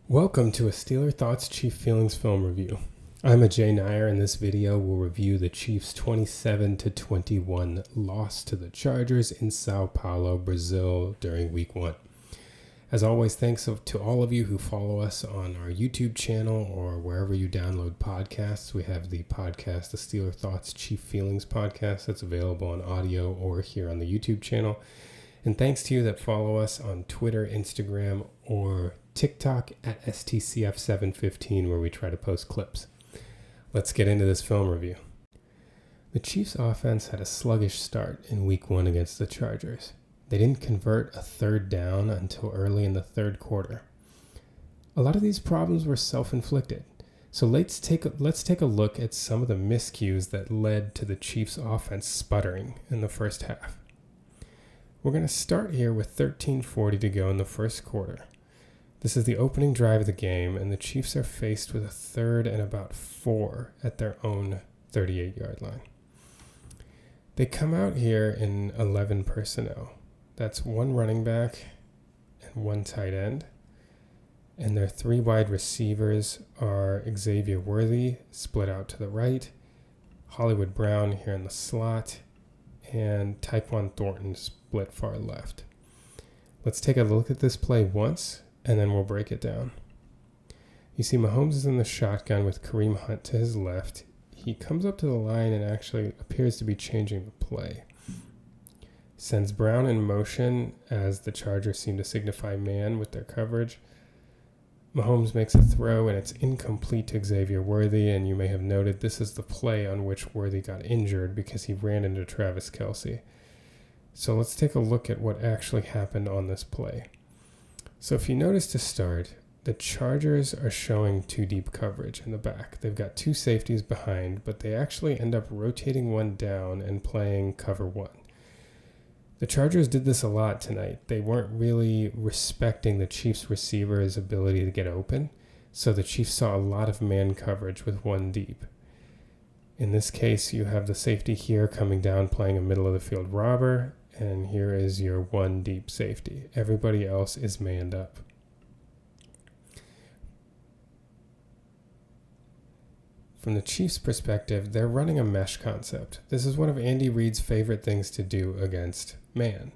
Welcome to a Steeler Thoughts Chief Feelings film review. I'm Ajay, and in this video we'll review the Chiefs' 27-21 loss to the Chargers in Sao Paulo, Brazil during Week 1. As always, thanks to all of you who follow us on our YouTube channel or wherever you download podcasts. We have the podcast, the Steeler Thoughts Chief Feelings podcast, that's available on audio or here on the YouTube channel. And thanks to you that follow us on Twitter, Instagram, or TikTok at STCF715, where we try to post clips. Let's get into this film review. The Chiefs' offense had a sluggish start in Week 1 against the Chargers. They didn't convert a third down until early in the third quarter. A lot of these problems were self-inflicted. So let's take a look at some of the miscues that led to the Chiefs' offense sputtering in the first half. We're going to start here with 13:40 to go in the first quarter. This is the opening drive of the game, and the Chiefs are faced with a 3rd and about 4 at their own 38-yard line. They come out here in 11 personnel. That's 1 running back and 1 tight end. And their 3 wide receivers are Xavier Worthy, split out to the right, Hollywood Brown here in the slot, and Tyquan Thornton split far left. Let's take a look at this play once, and then we'll break it down. You see Mahomes is in the shotgun with Kareem Hunt to his left. He comes up to the line and actually appears to be changing the play. Sends Brown in motion as the Chargers seem to signify man with their coverage. Mahomes makes a throw and it's incomplete to Xavier Worthy, and you may have noted this is the play on which Worthy got injured because he ran into Travis Kelce. So let's take a look at what actually happened on this play. So if you notice to start, the Chargers are showing 2 deep coverage in the back. They've got 2 safeties behind, but they actually end up rotating 1 down and playing cover 1. The Chargers did this a lot tonight. They weren't really respecting the Chiefs' receivers' ability to get open, so the Chiefs saw a lot of man coverage with 1 deep. In this case, you have the safety here coming down playing a middle-of-the-field robber, and here is your 1 deep safety. Everybody else is manned up. From the Chiefs' perspective, they're running a mesh concept. This is one of Andy Reid's favorite things to do against man.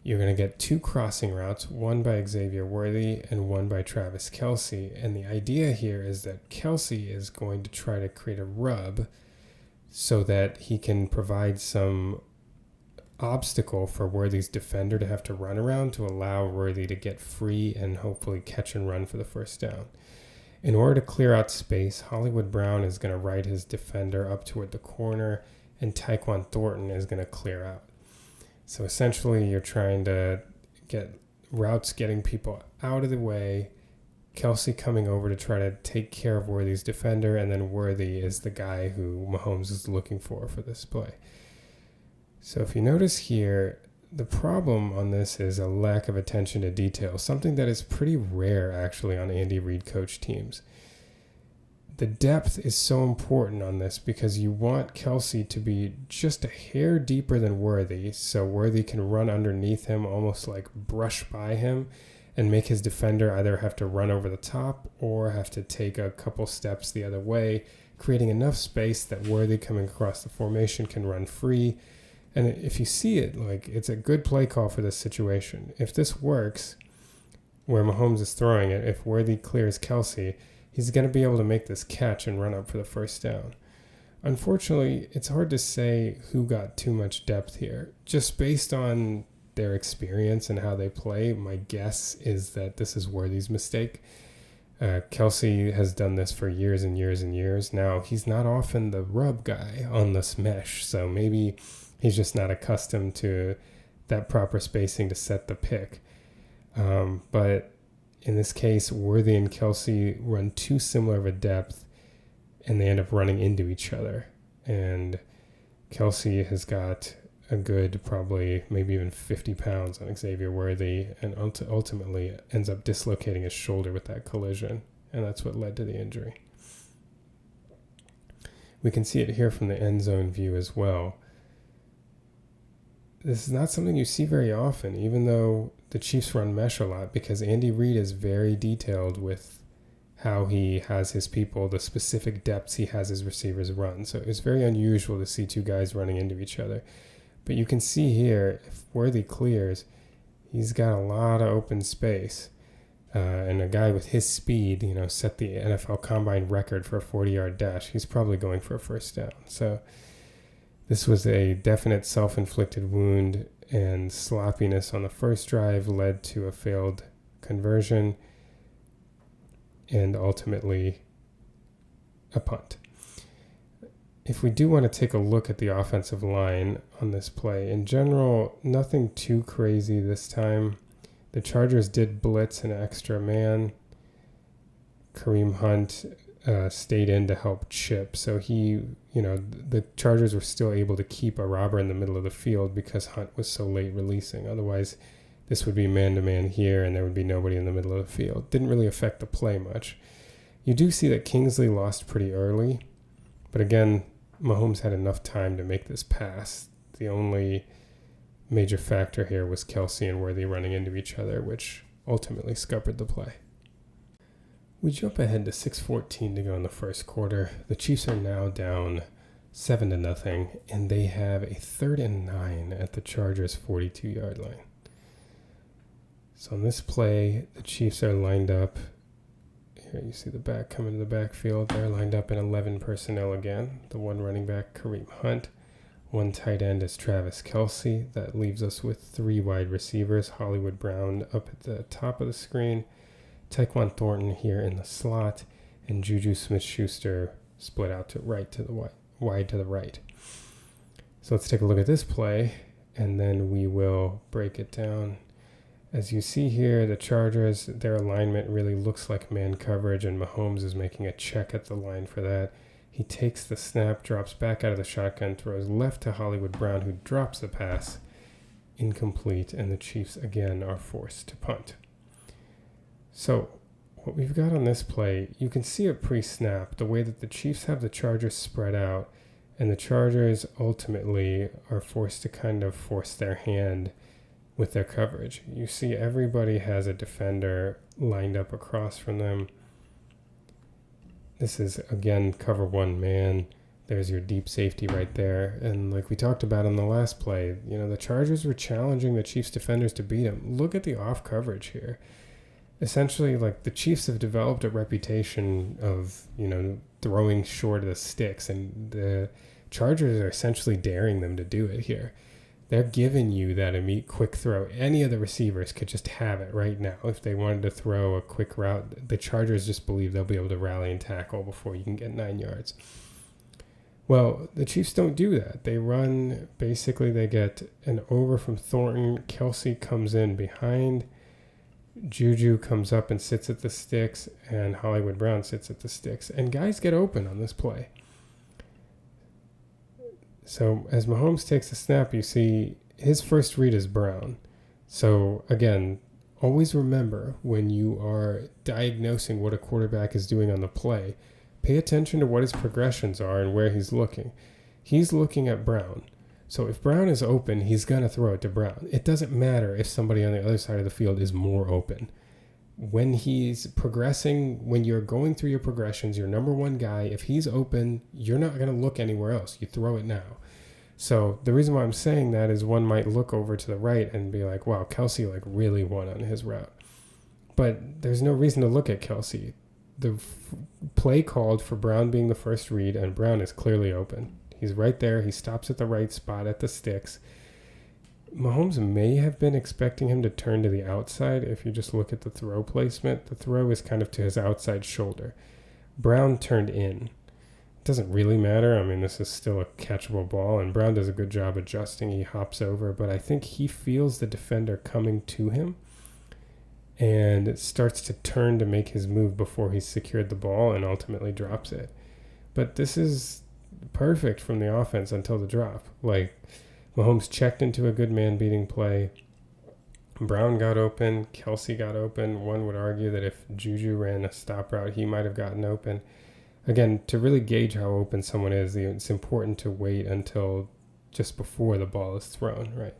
You're going to get 2 crossing routes, 1 by Xavier Worthy and 1 by Travis Kelce. And the idea here is that Kelce is going to try to create a rub so that he can provide some obstacle for Worthy's defender to have to run around to allow Worthy to get free and hopefully catch and run for the first down. In order to clear out space, Hollywood Brown is going to ride his defender up toward the corner, and Tyquan Thornton is going to clear out. So essentially, you're trying to get routes getting people out of the way, Kelce coming over to try to take care of Worthy's defender, and then Worthy is the guy who Mahomes is looking for this play. So if you notice here, the problem on this is a lack of attention to detail, something that is pretty rare actually on Andy Reid coach teams. The depth is so important on this because you want Kelce to be just a hair deeper than Worthy, so Worthy can run underneath him, almost like brush by him, and make his defender either have to run over the top or have to take a couple steps the other way, creating enough space that Worthy coming across the formation can run free. And if you see it, it's a good play call for this situation. If this works, where Mahomes is throwing it, if Worthy clears Kelce, he's going to be able to make this catch and run up for the first down. Unfortunately, it's hard to say who got too much depth here. Just based on their experience and how they play, my guess is that this is Worthy's mistake. Kelce has done this for years and years and years. Now, he's not often the rub guy on this mesh, so maybe he's just not accustomed to that proper spacing to set the pick. But in this case, Worthy and Kelce run too similar of a depth, and they end up running into each other. And Kelce has got a good probably maybe even 50 pounds on Xavier Worthy, and ultimately ends up dislocating his shoulder with that collision. And that's what led to the injury. We can see it here from the end zone view as well. this is not something you see very often, even though the Chiefs run mesh a lot, because Andy Reid is very detailed with how he has his people, the specific depths he has his receivers run. So it's very unusual to see two guys running into each other. But you can see here, if Worthy clears, he's got a lot of open space. And a guy with his speed, set the NFL Combine record for a 40-yard dash. He's probably going for a first down. So this was a definite self-inflicted wound, and sloppiness on the first drive led to a failed conversion and ultimately a punt. If we do want to take a look at the offensive line on this play, in general, nothing too crazy this time. The Chargers did blitz an extra man. Kareem Hunt stayed in to help chip. So the Chargers were still able to keep a robber in the middle of the field because Hunt was so late releasing. Otherwise, this would be man-to-man here, and there would be nobody in the middle of the field. Didn't really affect the play much. You do see that Kingsley lost pretty early, but again, Mahomes had enough time to make this pass. The only major factor here was Kelce and Worthy running into each other, which ultimately scuppered the play. We jump ahead to 6:14 to go in the first quarter. The Chiefs are now down 7-0, and they have a 3rd and 9 at the Chargers' 42-yard line. So on this play, the Chiefs are lined up. Here you see the back coming to the backfield. They're lined up in 11 personnel again. The one running back, Kareem Hunt. One tight end is Travis Kelce. That leaves us with 3 wide receivers. Hollywood Brown up at the top of the screen. Tyquan Thornton here in the slot. And Juju Smith-Schuster split out to the wide to the right. So let's take a look at this play, and then we will break it down. As you see here, the Chargers, their alignment really looks like man coverage, and Mahomes is making a check at the line for that. He takes the snap, drops back out of the shotgun, throws left to Hollywood Brown, who drops the pass, incomplete, and the Chiefs again are forced to punt. So what we've got on this play, you can see it pre-snap, the way that the Chiefs have the Chargers spread out, and the Chargers ultimately are forced to kind of force their hand with their coverage. You see everybody has a defender lined up across from them. This is, again, cover one man. There's your deep safety right there. And like we talked about in the last play, the Chargers were challenging the Chiefs defenders to beat them. Look at the off coverage here. Essentially, like, the Chiefs have developed a reputation of, throwing short of the sticks, and the Chargers are essentially daring them to do it here. They're giving you that immediate quick throw. Any of the receivers could just have it right now. If they wanted to throw a quick route, the Chargers just believe they'll be able to rally and tackle before you can get 9 yards. Well, the Chiefs don't do that. They run, basically they get an over from Thornton. Kelce comes in behind. Juju comes up and sits at the sticks, and Hollywood Brown sits at the sticks. And guys get open on this play. So as Mahomes takes the snap, you see his first read is Brown. So again, always remember when you are diagnosing what a quarterback is doing on the play, pay attention to what his progressions are and where he's looking. He's looking at Brown. So if Brown is open, he's going to throw it to Brown. It doesn't matter if somebody on the other side of the field is more open. When he's progressing, when you're going through your progressions, your number one guy, if he's open, you're not going to look anywhere else. You throw it now. So the reason why I'm saying that is one might look over to the right and be like, wow, Kelce really won on his route. But there's no reason to look at Kelce. The play called for Brown being the first read, and Brown is clearly open. He's right there. He stops at the right spot at the sticks. Mahomes may have been expecting him to turn to the outside. If you just look at the throw placement, the throw is kind of to his outside shoulder. Brown turned in. It doesn't really matter. I mean, this is still a catchable ball, and Brown does a good job adjusting. He hops over, but I think he feels the defender coming to him and starts to turn to make his move before he's secured the ball and ultimately drops it. But this is perfect from the offense until the drop. Mahomes checked into a good man-beating play. Brown got open. Kelce got open. One would argue that if Juju ran a stop route, he might have gotten open. Again, to really gauge how open someone is, it's important to wait until just before the ball is thrown, right?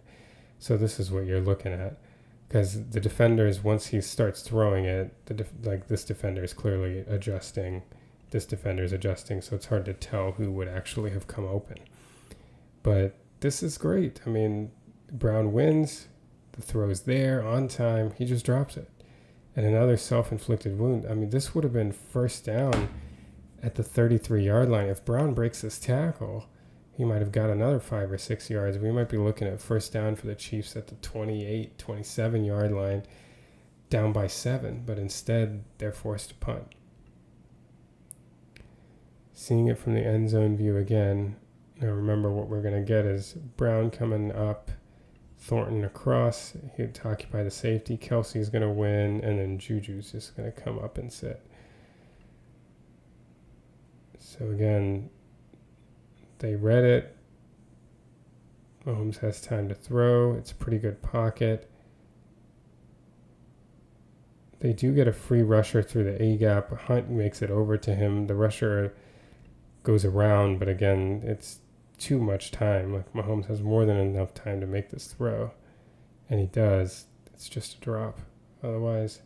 So this is what you're looking at. Because the defenders, once he starts throwing it, this defender is clearly adjusting. This defender is adjusting, so it's hard to tell who would actually have come open. But this is great. I mean, Brown wins. The throw's there on time. He just drops it. And another self-inflicted wound. I mean, this would have been first down at the 33-yard line. If Brown breaks this tackle, he might have got another 5 or 6 yards. We might be looking at first down for the Chiefs at the 28, 27-yard line, down by 7. But instead, they're forced to punt. Seeing it from the end zone view again, now remember what we're going to get is Brown coming up, Thornton across, he'd occupy the safety, Kelce's going to win, and then Juju's just going to come up and sit. So again, they read it. Mahomes has time to throw. It's a pretty good pocket. They do get a free rusher through the A-gap. Hunt makes it over to him. The rusher goes around, but again, it's too much time. Like, Mahomes has more than enough time to make this throw, and he does. It's just a drop. Otherwise,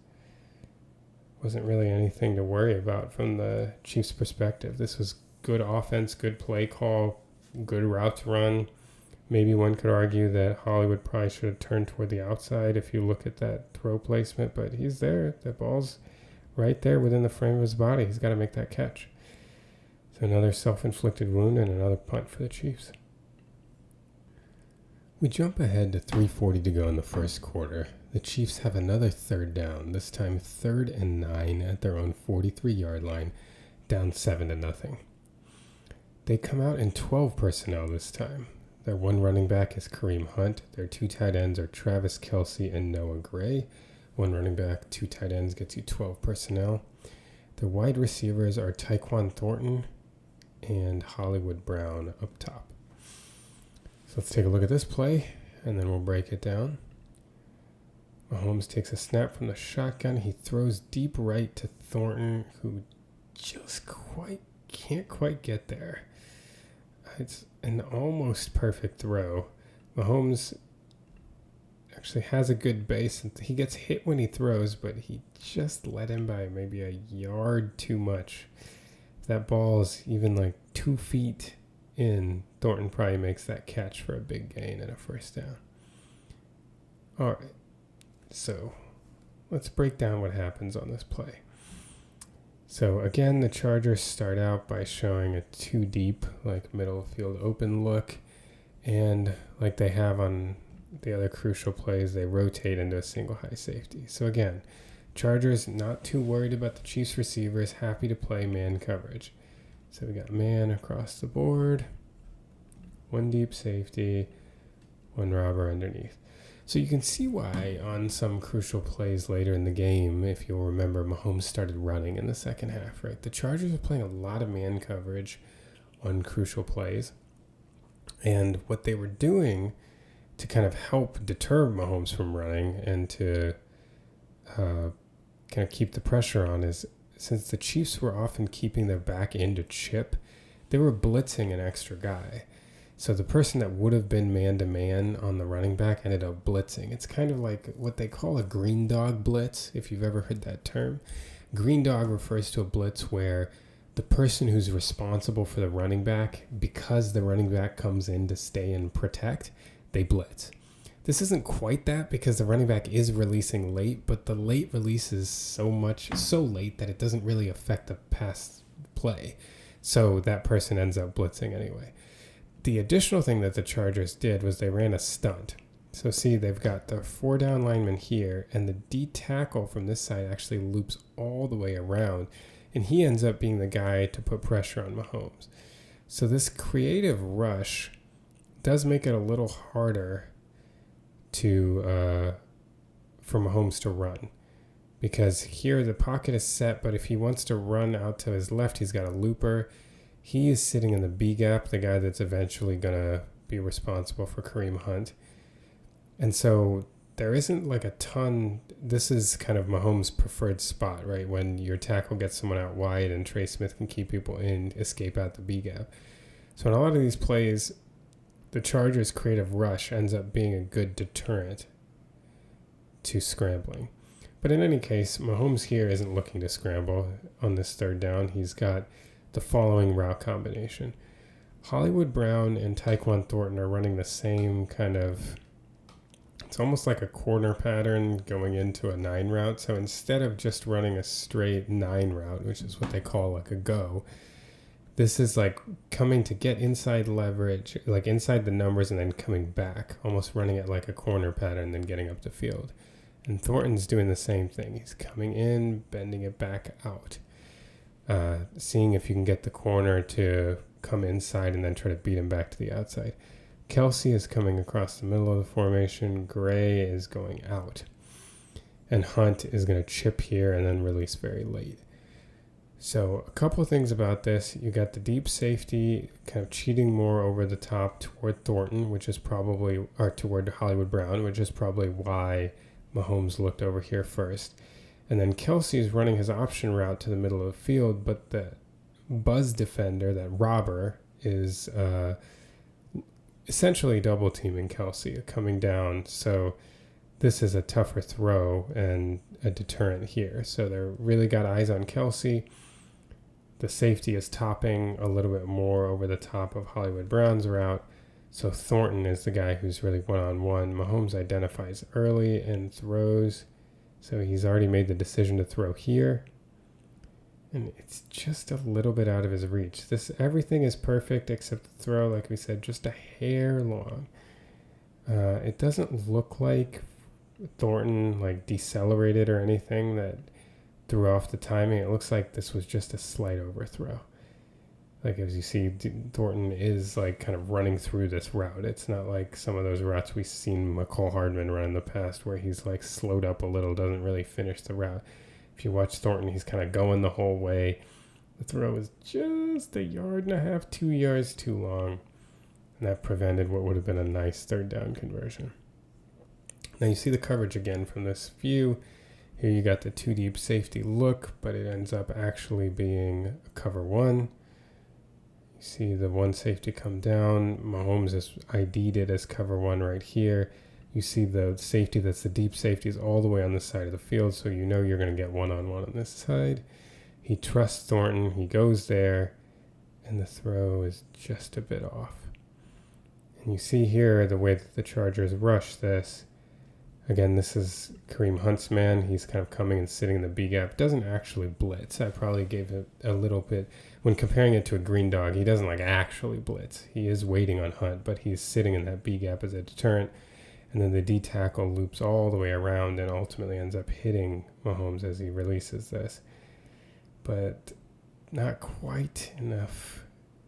wasn't really anything to worry about from the Chiefs' perspective. This was good offense, good play call, good routes run. Maybe one could argue that Hollywood probably should have turned toward the outside if you look at that throw placement, but he's there. The ball's right there within the frame of his body. He's got to make that catch. So another self-inflicted wound and another punt for the Chiefs. We jump ahead to 3:40 to go in the first quarter. The Chiefs have another third down, this time 3rd and 9 at their own 43-yard line, down 7-0. They come out in 12 personnel this time. Their one running back is Kareem Hunt. Their 2 tight ends are Travis Kelce and Noah Gray. One running back, 2 tight ends gets you 12 personnel. Their wide receivers are Tyquan Thornton and Hollywood Brown up top. So let's take a look at this play, and then we'll break it down. Mahomes takes a snap from the shotgun. He throws deep right to Thornton, who just can't quite get there. It's an almost perfect throw. Mahomes actually has a good base. He gets hit when he throws, but he just let him by maybe a yard too much. If that ball is even like 2 feet in, Thornton probably makes that catch for a big gain and a first down. All right, so let's break down what happens on this play. So again, the Chargers start out by showing a 2 deep, like middle field open look, and like they have on the other crucial plays, they rotate into a single high safety. So again, Chargers not too worried about the Chiefs receivers, happy to play man coverage. So we got man across the board, 1 deep safety, 1 robber underneath. So you can see why on some crucial plays later in the game, if you'll remember, Mahomes started running in the second half, right? The Chargers are playing a lot of man coverage on crucial plays. And what they were doing to kind of help deter Mahomes from running and to kind of keep the pressure on is, since the Chiefs were often keeping their back end to chip, they were blitzing an extra guy. So the person that would have been man-to-man on the running back ended up blitzing. It's kind of like what they call a green dog blitz, if you've ever heard that term. Green dog refers to a blitz where the person who's responsible for the running back, because the running back comes in to stay and protect, they blitz. This isn't quite that because the running back is releasing late, but the late release is so late that it doesn't really affect the pass play. So that person ends up blitzing anyway. The additional thing that the Chargers did was they ran a stunt. So see, they've got the 4 down lineman here, and the D tackle from this side actually loops all the way around, and he ends up being the guy to put pressure on Mahomes. So this creative rush does make it a little harder for Mahomes to run, because here the pocket is set, but if he wants to run out to his left, he's got a looper. He is sitting in the B gap, the guy that's eventually going to be responsible for Kareem Hunt. And so there isn't like a ton. This is kind of Mahomes' preferred spot, right? When your tackle gets someone out wide and Trey Smith can keep people in, escape out the B gap. So in a lot of these plays, the Chargers' creative rush ends up being a good deterrent to scrambling. But in any case, Mahomes here isn't looking to scramble on this third down. He's got the following route combination. Hollywood Brown and Tyquan Thornton are running the same kind of, it's almost like a corner pattern going into a 9 route. So instead of just running a straight 9 route, which is what they call like a go, this is like coming to get inside leverage, like inside the numbers and then coming back, almost running it like a corner pattern, then getting up the field. And Thornton's doing the same thing. He's coming in, bending it back out, seeing if you can get the corner to come inside and then try to beat him back to the outside. Kelce is coming across the middle of the formation. Gray is going out. And Hunt is going to chip here and then release very late. So a couple of things about this. You got the deep safety kind of cheating more over the top toward Thornton, which is probably, or toward Hollywood Brown, which is probably why Mahomes looked over here first. And then Kelce is running his option route to the middle of the field, but the buzz defender, that robber, is essentially double teaming Kelce coming down. So this is a tougher throw and a deterrent here. So they're really got eyes on Kelce. The safety is topping a little bit more over the top of Hollywood Brown's route. So Thornton is the guy who's really one-on-one. Mahomes identifies early and throws. So he's already made the decision to throw here. And it's just a little bit out of his reach. Everything is perfect except the throw, like we said, just a hair long. It doesn't look like Thornton like decelerated or anything that threw off the timing. It looks like this was just a slight overthrow. Like as you see, Thornton is like kind of running through this route. It's not like some of those routes we've seen McCall Hardman run in the past where he's like slowed up a little, doesn't really finish the route. If you watch Thornton, he's kind of going the whole way. The throw is just 1.5 yards, 2 yards too long. And that prevented what would have been a nice third down conversion. Now you see the coverage again from this view. Here you got the 2 deep safety look, but it ends up actually being a cover 1. You see the 1 safety come down. Mahomes has ID'd it as cover 1 right here. You see the safety that's the deep safety is all the way on the side of the field, so you know you're going to get one-on-one on this side. He trusts Thornton. He goes there, and the throw is just a bit off. And you see here the way that the Chargers rush this. Again, this is Kareem Hunt's man. He's kind of coming and sitting in the B gap. Doesn't actually blitz. I probably gave it a little bit. When comparing it to a green dog, he doesn't like actually blitz. He is waiting on Hunt, but he's sitting in that B gap as a deterrent. And then the D tackle loops all the way around and ultimately ends up hitting Mahomes as he releases this. But not quite enough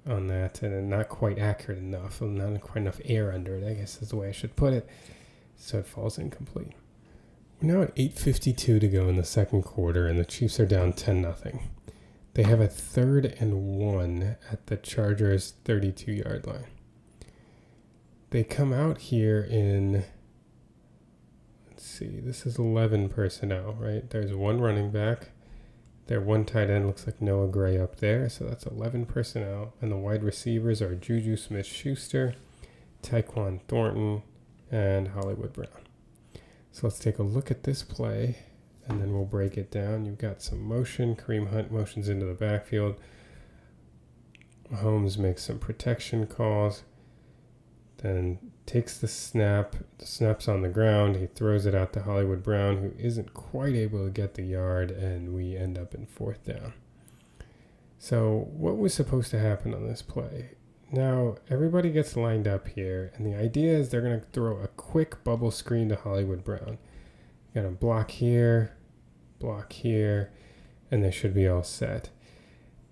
on that, and not quite accurate enough. Not quite enough air under it, I guess is the way I should put it. So it falls incomplete. We're now at 8:52 to go in the second quarter, and the Chiefs are down 10-0. They have a 3rd and 1 at the Chargers' 32-yard line. They come out here in, let's see, this is 11 personnel, right? There's 1 running back. Their 1 tight end looks like Noah Gray up there, so that's 11 personnel. And the wide receivers are Juju Smith-Schuster, Tyquan Thornton, and Hollywood Brown. So let's take a look at this play, and then we'll break it down. You've got some motion. Kareem Hunt motions into the backfield. Mahomes makes some protection calls. Then takes the snap. The snap's on the ground. He throws it out to Hollywood Brown, who isn't quite able to get the yard, and we end up in 4th down. So what was supposed to happen on this play? Now, everybody gets lined up here, and the idea is they're going to throw a quick bubble screen to Hollywood Brown. You got to block here, and they should be all set.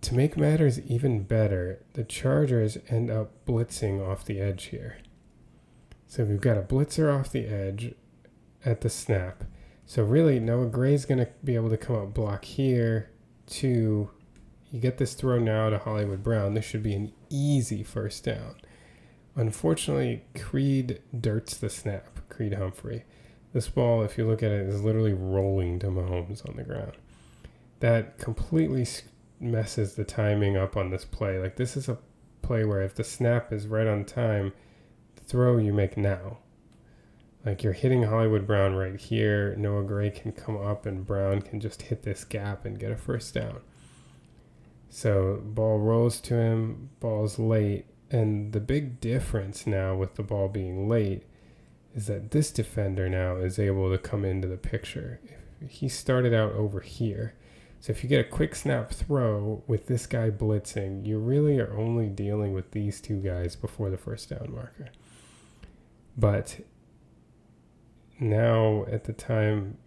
To make matters even better, the Chargers end up blitzing off the edge here. So we've got a blitzer off the edge at the snap. So really, Noah Gray's going to be able to come up block here to, you get this throw now to Hollywood Brown. This should be an easy 1st down. Unfortunately, Creed dirts the snap, Creed Humphrey. This ball, if you look at it, is literally rolling to Mahomes on the ground. That completely messes the timing up on this play. Like, this is a play where if the snap is right on time, the throw you make now. Like, you're hitting Hollywood Brown right here. Noah Gray can come up and Brown can just hit this gap and get a first down. So ball rolls to him, ball's late. And the big difference now with the ball being late is that this defender now is able to come into the picture. He started out over here. So if you get a quick snap throw with this guy blitzing, you really are only dealing with these two guys before the first down marker. But now at the time,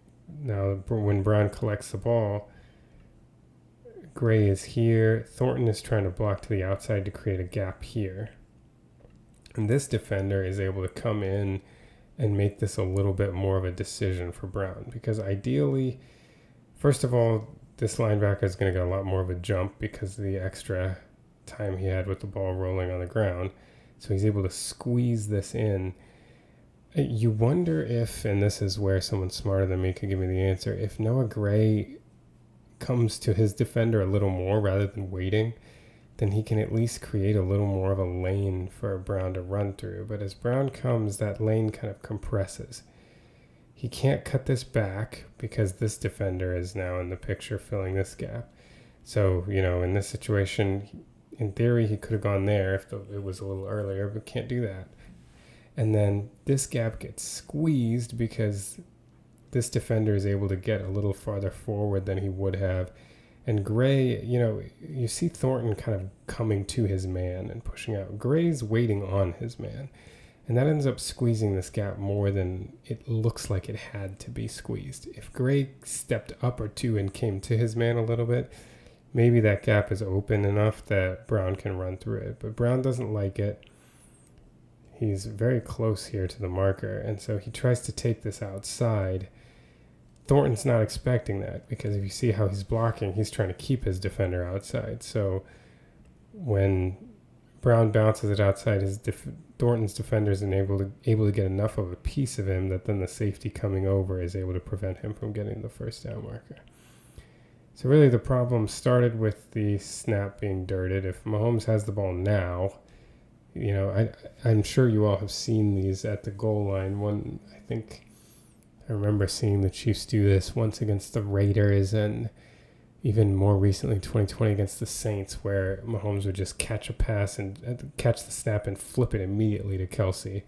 now when Brown collects the ball, Gray is here. Thornton is trying to block to the outside to create a gap here. And this defender is able to come in and make this a little bit more of a decision for Brown. Because ideally, first of all, this linebacker is going to get a lot more of a jump because of the extra time he had with the ball rolling on the ground. So he's able to squeeze this in. You wonder if, and this is where someone smarter than me could give me the answer, if Noah Gray comes to his defender a little more rather than waiting, then he can at least create a little more of a lane for Brown to run through. But as Brown comes, that lane kind of compresses. He can't cut this back because this defender is now in the picture filling this gap. So, in this situation, in theory, he could have gone there if it was a little earlier, but can't do that. And then this gap gets squeezed because this defender is able to get a little farther forward than he would have. And Gray, you see Thornton kind of coming to his man and pushing out. Gray's waiting on his man. And that ends up squeezing this gap more than it looks like it had to be squeezed. If Gray stepped up or two and came to his man a little bit, maybe that gap is open enough that Brown can run through it. But Brown doesn't like it. He's very close here to the marker, and so he tries to take this outside. Thornton's not expecting that because if you see how he's blocking, he's trying to keep his defender outside. So when Brown bounces it outside, Thornton's defender isn't able to get enough of a piece of him that then the safety coming over is able to prevent him from getting the first down marker. So really the problem started with the snap being dirted. If Mahomes has the ball now, I'm sure you all have seen these at the goal line. I remember seeing the Chiefs do this once against the Raiders and even more recently 2020 against the Saints, where Mahomes would just catch a pass and catch the snap and flip it immediately to Kelce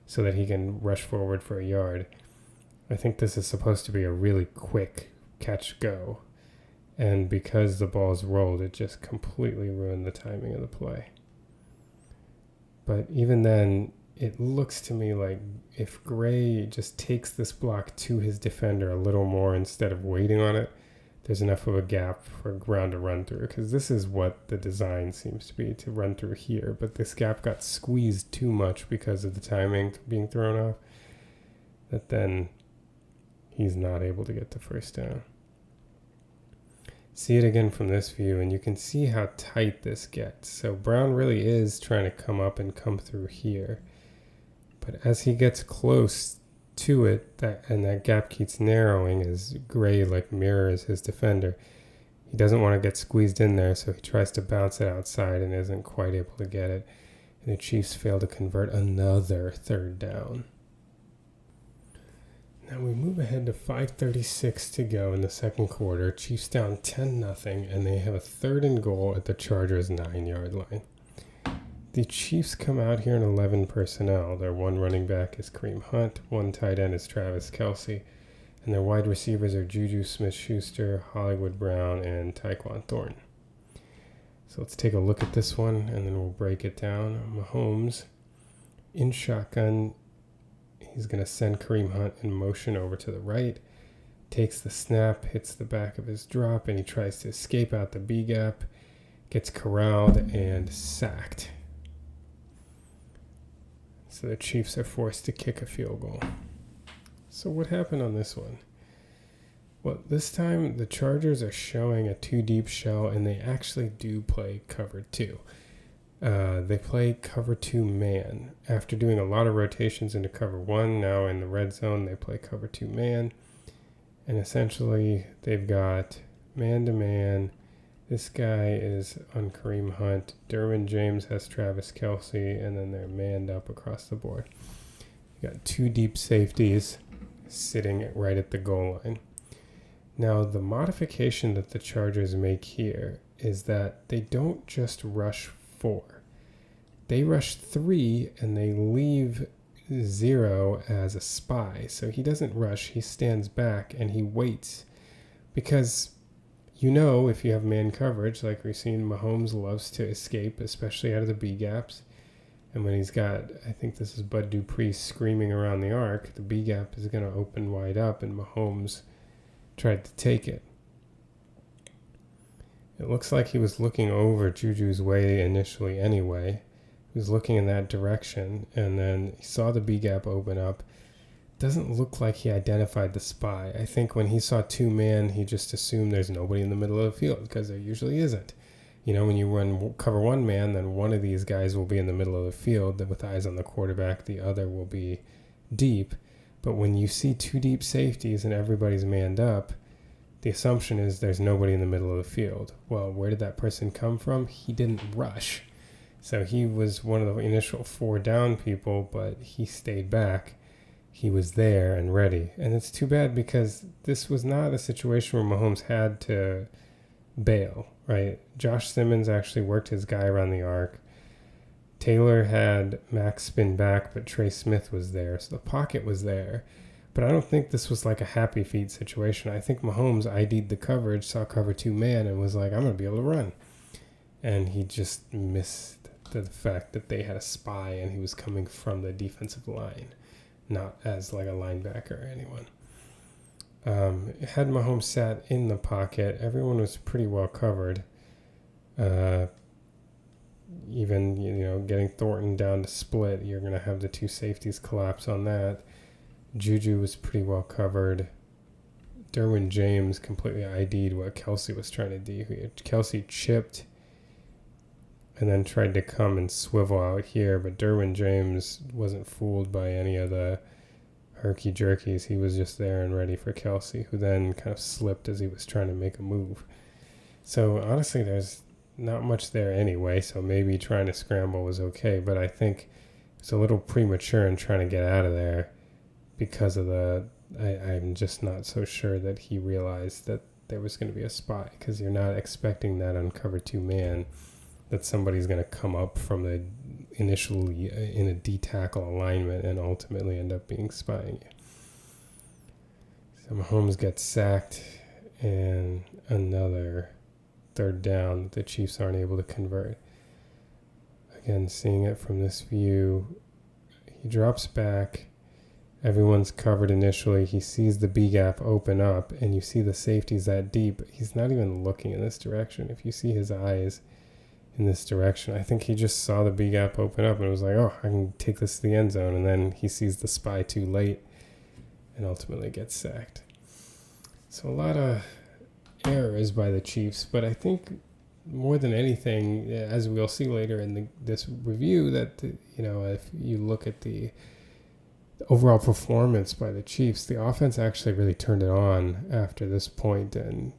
so that he can rush forward for a yard. I think this is supposed to be a really quick catch-go. And because the ball's rolled, it just completely ruined the timing of the play. But even then, it looks to me like if Gray just takes this block to his defender a little more instead of waiting on it, there's enough of a gap for Brown to run through. Because this is what the design seems to be, to run through here. But this gap got squeezed too much because of the timing being thrown off, that then he's not able to get the first down. See it again from this view, and you can see how tight this gets. So Brown really is trying to come up and come through here. But as he gets close to it, that gap keeps narrowing as Gray mirrors his defender. He doesn't want to get squeezed in there, so he tries to bounce it outside and isn't quite able to get it. And the Chiefs fail to convert another third down. Now we move ahead to 5:36 to go in the second quarter. Chiefs down 10-0, and they have a 3rd and goal at the Chargers' 9-yard line. The Chiefs come out here in 11 personnel. Their one running back is Kareem Hunt, one tight end is Travis Kelce, and their wide receivers are Juju Smith-Schuster, Hollywood Brown, and Tyquan Thornton. So let's take a look at this one, and then we'll break it down. Mahomes in shotgun. He's going to send Kareem Hunt in motion over to the right, takes the snap, hits the back of his drop, and he tries to escape out the B gap, gets corralled and sacked. So the Chiefs are forced to kick a field goal. So what happened on this one? Well, this time the Chargers are showing a 2-deep shell, and they actually do play cover 2. They play cover 2 man. After doing a lot of rotations into cover 1, now in the red zone, they play cover 2 man. And essentially, they've got man-to-man. This guy is on Kareem Hunt. Derwin James has Travis Kelce, and then they're manned up across the board. You got two deep safeties sitting right at the goal line. Now, the modification that the Chargers make here is that they don't just rush 4. They rush 3, and they leave 0 as a spy. So he doesn't rush. He stands back, and he waits. Because, if you have man coverage, like we've seen, Mahomes loves to escape, especially out of the B gaps. And when he's got, I think this is Bud Dupree screaming around the arc, the B gap is going to open wide up, and Mahomes tried to take it. It looks like he was looking over Juju's way initially anyway. He was looking in that direction, and then he saw the B gap open up. Doesn't look like he identified the spy. I think when he saw 2 man, he just assumed there's nobody in the middle of the field, because there usually isn't. When you run cover 1 man, then one of these guys will be in the middle of the field with eyes on the quarterback. The other will be deep. But when you see 2 deep safeties and everybody's manned up, the assumption is there's nobody in the middle of the field. Well, where did that person come from? He didn't rush. So he was one of the initial 4 down people, but he stayed back. He was there and ready. And it's too bad because this was not a situation where Mahomes had to bail, right? Josh Simmons actually worked his guy around the arc. Taylor had Max spin back, but Trey Smith was there. So the pocket was there. But I don't think this was like a happy feet situation. I think Mahomes ID'd the coverage, saw cover 2 man, and was like, I'm going to be able to run. And he just missed the fact that they had a spy and he was coming from the defensive line, not as like a linebacker or anyone. Had Mahomes sat in the pocket, everyone was pretty well covered. Even, getting Thornton down to split, you're going to have the 2 safeties collapse on that. Juju was pretty well covered. Derwin James completely ID'd what Kelce was trying to do. Kelce chipped and then tried to come and swivel out here, but Derwin James wasn't fooled by any of the herky-jerkies. He was just there and ready for Kelce, who then kind of slipped as he was trying to make a move. So honestly, there's not much there anyway, so maybe trying to scramble was okay, but I think it's a little premature in trying to get out of there because of I'm just not so sure that he realized that there was going to be a spy, because you're not expecting that on cover 2 man that somebody's going to come up from the initially in a D-tackle alignment and ultimately end up being spying you. So Mahomes gets sacked, and another 3rd down that the Chiefs aren't able to convert. Again, seeing it from this view, he drops back. Everyone's covered initially. He sees the B gap open up, and you see the safeties that deep. He's not even looking in this direction. If you see his eyes in this direction, I think he just saw the B gap open up and was like, oh, I can take this to the end zone. And then he sees the spy too late and ultimately gets sacked. So a lot of errors by the Chiefs, but I think more than anything, as we'll see later in this review, that, if you look at the overall performance by the Chiefs, the offense actually really turned it on after this point and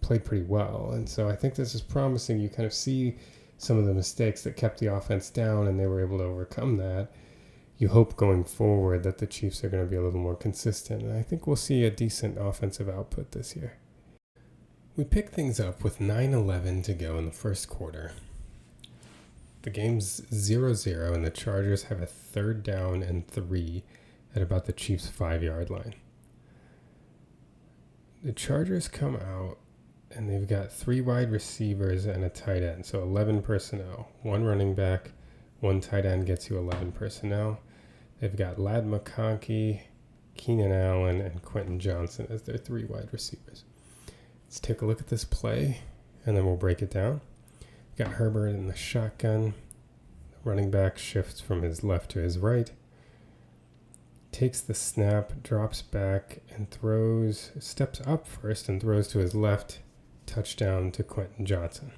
played pretty well. And so I think this is promising. You kind of see some of the mistakes that kept the offense down, and they were able to overcome that. You hope going forward that the Chiefs are going to be a little more consistent, and I think we'll see a decent offensive output this year. We pick things up with 9:11 to go in the first quarter. The game's 0-0, and the Chargers have a 3rd down and 3 at about the Chiefs' 5-yard line. The Chargers come out, and they've got 3 wide receivers and a tight end, so 11 personnel. 1 running back, 1 tight end gets you 11 personnel. They've got Ladd McConkey, Keenan Allen, and Quentin Johnston as their 3 wide receivers. Let's take a look at this play, and then we'll break it down. Got Herbert in the shotgun. The running back shifts from his left to his right. Takes the snap, drops back, and steps up first and throws to his left. Touchdown to Quentin Johnston.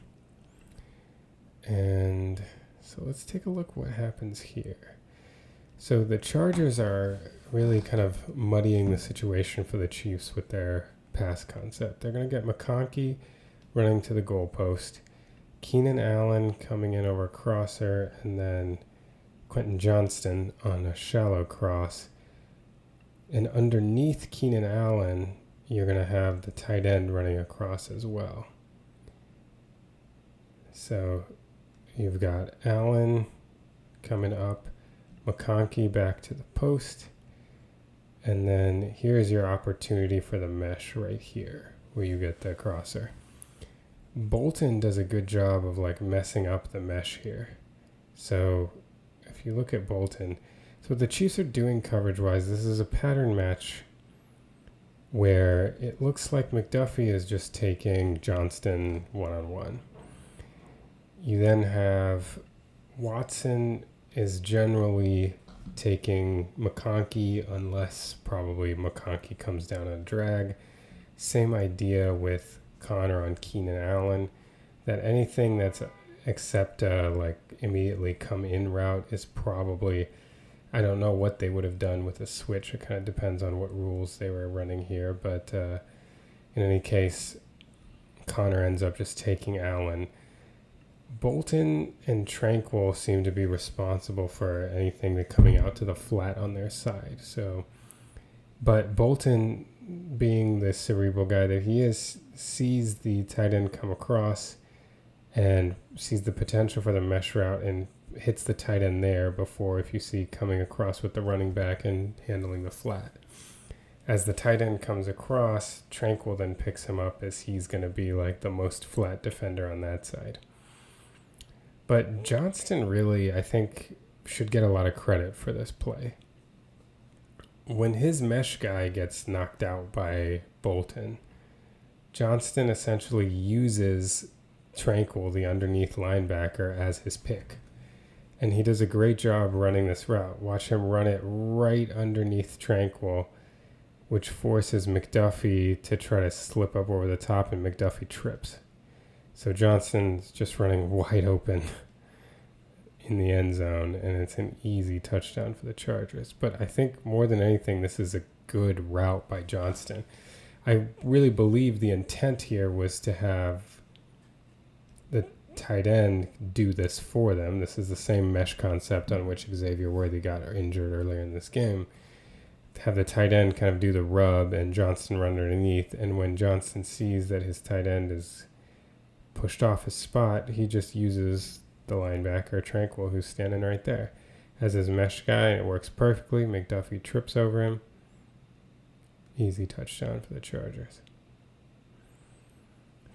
And so let's take a look what happens here. So the Chargers are really kind of muddying the situation for the Chiefs with their pass concept. They're going to get McConkey running to the goalpost. Keenan Allen coming in over a crosser, and then Quentin Johnston on a shallow cross. And underneath Keenan Allen, you're going to have the tight end running across as well. So you've got Allen coming up, McConkey back to the post, and then here's your opportunity for the mesh right here where you get the crosser. Bolton does a good job of like messing up the mesh here. So if you look at Bolton, so what the Chiefs are doing coverage-wise, this is a pattern match where it looks like McDuffie is just taking Johnston one-on-one. You then have Watson is generally taking McConkey unless probably McConkey comes down a drag. Same idea with Connor on Keenan Allen, that anything that's except like immediately come in route is probably, I don't know what they would have done with a switch. It kind of depends on what rules they were running here, but in any case, Connor ends up just taking Allen. Bolton and Tranquil seem to be responsible for anything that coming out to the flat on their side. So, but Bolton, being the cerebral guy that he is, sees the tight end come across and sees the potential for the mesh route and hits the tight end there before, if you see, coming across with the running back and handling the flat. As the tight end comes across, Tranquil then picks him up as he's going to be like the most flat defender on that side. But Johnston really, I think, should get a lot of credit for this play. When his mesh guy gets knocked out by Bolton, Johnston essentially uses Tranquil, the underneath linebacker, as his pick. And he does a great job running this route. Watch him run it right underneath Tranquil, which forces McDuffie to try to slip up over the top, and McDuffie trips. So Johnston's just running wide open in the end zone, and it's an easy touchdown for the Chargers. But I think more than anything, this is a good route by Johnston. I really believe the intent here was to have the tight end do this for them. This is the same mesh concept on which Xavier Worthy got injured earlier in this game. Have the tight end kind of do the rub and Johnston run underneath, and when Johnston sees that his tight end is pushed off his spot, he just uses the linebacker Tranquil, who's standing right there, as his mesh guy, and it works perfectly. McDuffie trips over him. Easy touchdown for the Chargers.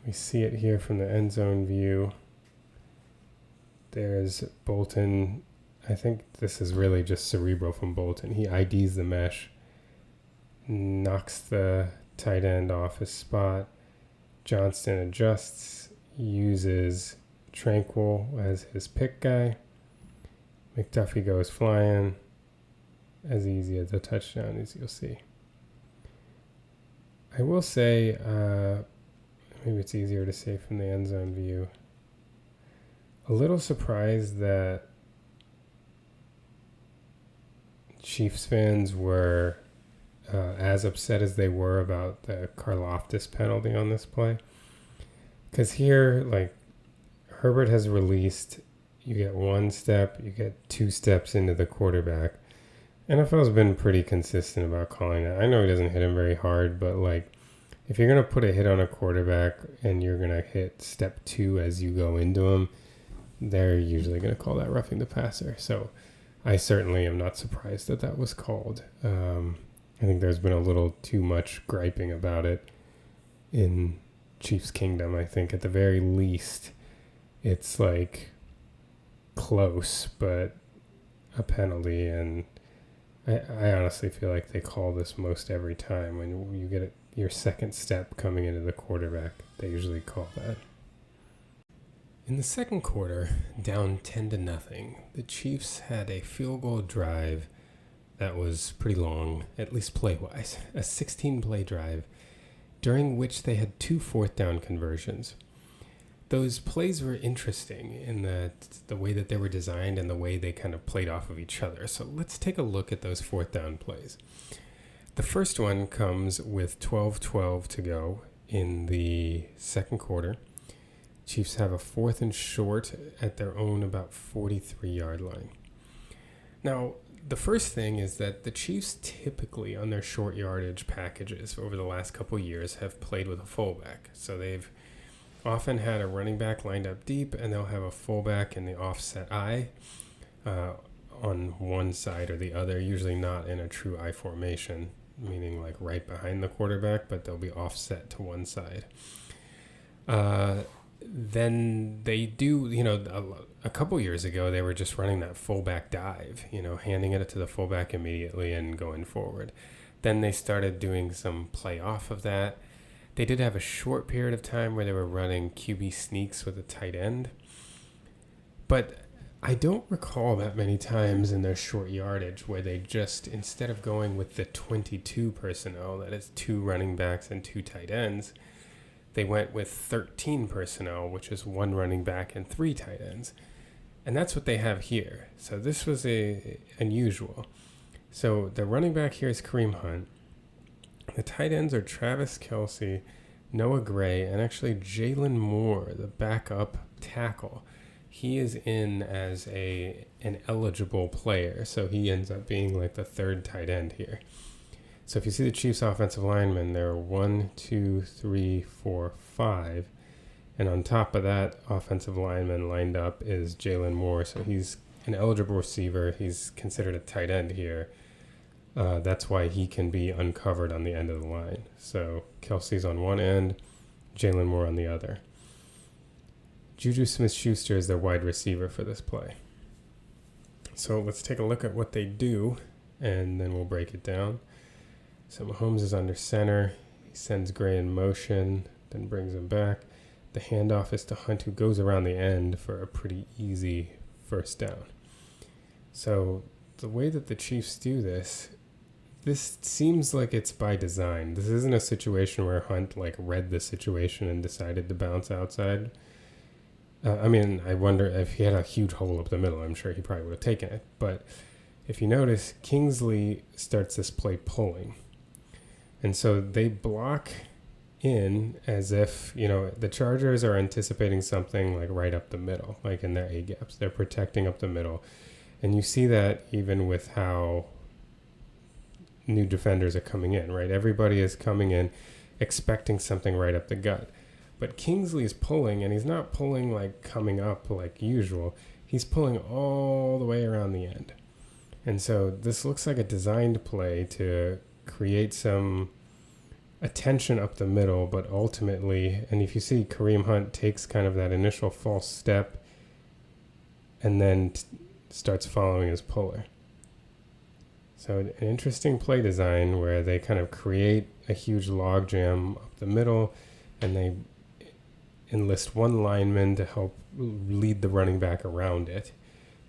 We see it here from the end zone view. There's Bolton. I think this is really just cerebral from Bolton. He IDs the mesh, knocks the tight end off his spot. Johnston adjusts, uses Tranquil as his pick guy. McDuffie goes flying. As easy as a touchdown, as you'll see. I will say, maybe it's easier to say from the end zone view, a little surprised that Chiefs fans were as upset as they were about the Karlaftis penalty on this play. Because here, like, Herbert has released, you get one step, you get 2 steps into the quarterback. NFL's been pretty consistent about calling that. I know he doesn't hit him very hard, but like, if you're going to put a hit on a quarterback and you're going to hit step 2 as you go into him, they're usually going to call that roughing the passer. So I certainly am not surprised that that was called. I think there's been a little too much griping about it in Chiefs Kingdom. I think at the very least, it's like close, but a penalty. And I honestly feel like they call this most every time. When you get your second step coming into the quarterback, they usually call that. In the second quarter, down 10-0, the Chiefs had a field goal drive that was pretty long, at least play-wise, a 16-play drive, during which they had 2 fourth-down conversions. Those plays were interesting in the way that they were designed and the way they kind of played off of each other. So let's take a look at those fourth-down plays. The first one comes with 12:12 to go in the second quarter. Chiefs have a 4th and short at their own about 43-yard line. Now, the first thing is that the Chiefs typically on their short yardage packages over the last couple years have played with a fullback. So they've often had a running back lined up deep, and they'll have a fullback in the offset I on one side or the other, usually not in a true I formation, meaning like right behind the quarterback, but they'll be offset to one side. Then they do, a couple years ago, they were just running that fullback dive, handing it to the fullback immediately and going forward. Then they started doing some play off of that. They did have a short period of time where they were running QB sneaks with a tight end. But I don't recall that many times in their short yardage where they just, instead of going with the 22 personnel, that is 2 running backs and 2 tight ends, they went with 13 personnel, which is 1 running back and 3 tight ends. And that's what they have here. So this was unusual. So the running back here is Kareem Hunt. The tight ends are Travis Kelce, Noah Gray, and actually Jalen Moore, the backup tackle. He is in as an eligible player, so he ends up being like the 3rd tight end here. So if you see the Chiefs offensive linemen, there are 1, 2, 3, 4, 5. And on top of that offensive lineman lined up is Jalen Moore. So he's an eligible receiver. He's considered a tight end here. That's why he can be uncovered on the end of the line. So Kelce's on one end, Jalen Moore on the other. Juju Smith-Schuster is their wide receiver for this play. So let's take a look at what they do, and then we'll break it down. So Mahomes is under center. He sends Gray in motion, then brings him back. The handoff is to Hunt, who goes around the end for a pretty easy first down. So the way that the Chiefs do this seems like it's by design. This isn't a situation where Hunt read the situation and decided to bounce outside. I wonder if he had a huge hole up the middle. I'm sure he probably would have taken it. But if you notice, Kingsley starts this play pulling. And so they block in as if, the Chargers are anticipating something right up the middle, like in their A-gaps. They're protecting up the middle. And you see that even with how new defenders are coming in, right? Everybody is coming in expecting something right up the gut. But Kingsley's pulling, and he's not pulling coming up like usual. He's pulling all the way around the end. And so this looks like a designed play to create some attention up the middle, but ultimately, and if you see Kareem Hunt takes kind of that initial false step and then starts following his puller. So an interesting play design where they kind of create a huge log jam up the middle, and they enlist one lineman to help lead the running back around it.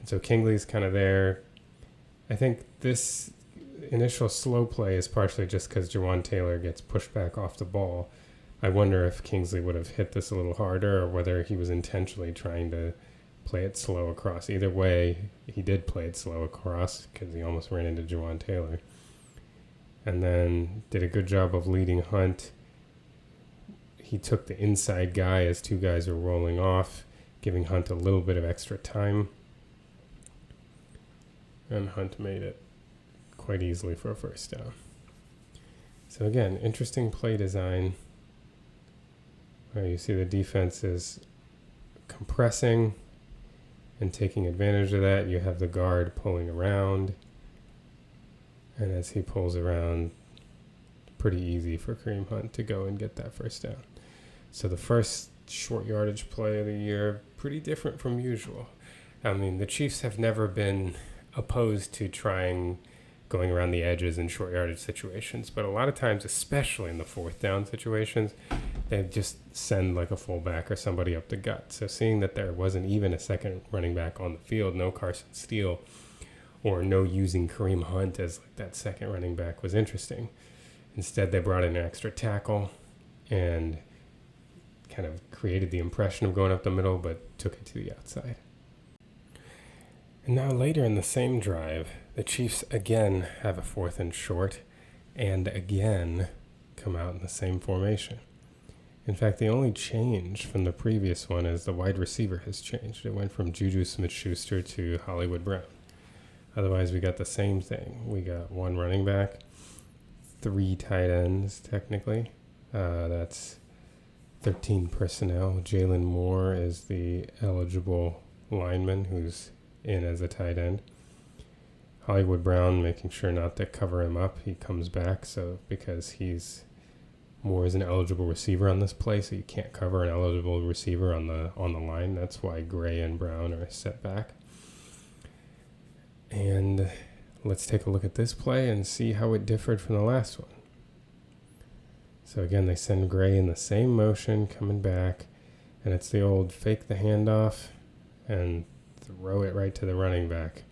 And so Kingsley's kind of there. I think this initial slow play is partially just because Jawan Taylor gets pushed back off the ball. I wonder if Kingsley would have hit this a little harder or whether he was intentionally trying to play it slow across. Either way, he did play it slow across because he almost ran into Jawan Taylor. And then did a good job of leading Hunt. He took the inside guy as 2 guys were rolling off, giving Hunt a little bit of extra time. And Hunt made it quite easily for a first down. So again, interesting play design. You see the defense is compressing and taking advantage of that. You have the guard pulling around. And as he pulls around, pretty easy for Kareem Hunt to go and get that first down. So the first short yardage play of the year, pretty different from usual. The Chiefs have never been opposed to going around the edges in short yardage situations, but a lot of times, especially in the 4th down situations, they just send a fullback or somebody up the gut. So seeing that there wasn't even a second running back on the field, no Carson Steele, or no using Kareem Hunt as that second running back was interesting. Instead, they brought in an extra tackle and kind of created the impression of going up the middle, but took it to the outside. And now later in the same drive, the Chiefs again have a 4th and short and again come out in the same formation. In fact, the only change from the previous one is the wide receiver has changed. It went from Juju Smith-Schuster to Hollywood Brown. Otherwise, we got the same thing. We got one running back, 3 tight ends, technically. That's 13 personnel. Jalen Moore is the eligible lineman who's in as a tight end. Hollywood Brown making sure not to cover him up. He comes back, so because Moore is an eligible receiver on this play, so you can't cover an eligible receiver on the line. That's why Gray and Brown are set back. And let's take a look at this play and see how it differed from the last one. So again, they send Gray in the same motion, coming back, and it's the old fake the handoff and throw it right to the running back.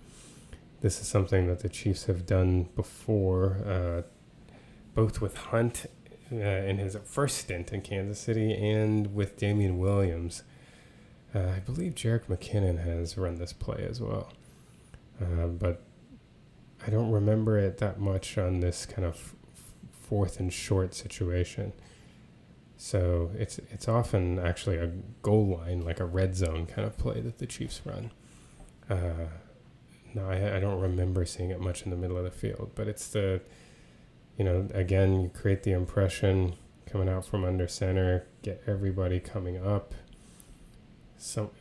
This is something that the Chiefs have done before, both with Hunt in his first stint in Kansas City and with Damian Williams. I believe Jerick McKinnon has run this play as well. But I don't remember it that much on this kind of fourth and short situation. So it's often actually a goal line, like a red zone kind of play that the Chiefs run. No, I don't remember seeing it much in the middle of the field, but it's again, you create the impression coming out from under center, get everybody coming up.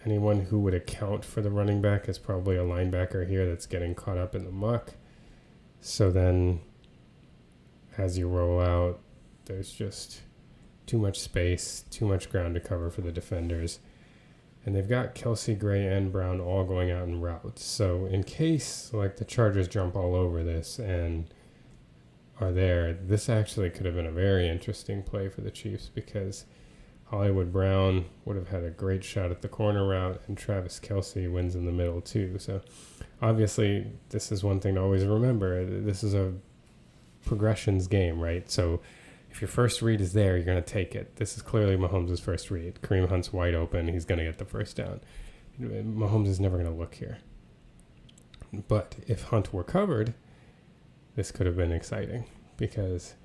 Anyone who would account for the running back is probably a linebacker here that's getting caught up in the muck. So then as you roll out, there's just too much space, too much ground to cover for the defenders. And they've got Kelce, Gray, and Brown all going out in routes. So in case the Chargers jump all over this and are there, this actually could have been a very interesting play for the Chiefs because Hollywood Brown would have had a great shot at the corner route, and Travis Kelce wins in the middle too. So obviously, this is one thing to always remember. This is a progressions game, right? So if your first read is there, you're going to take it. This is clearly Mahomes' first read. Kareem Hunt's wide open. He's going to get the first down. Mahomes is never going to look here. But if Hunt were covered, this could have been exciting because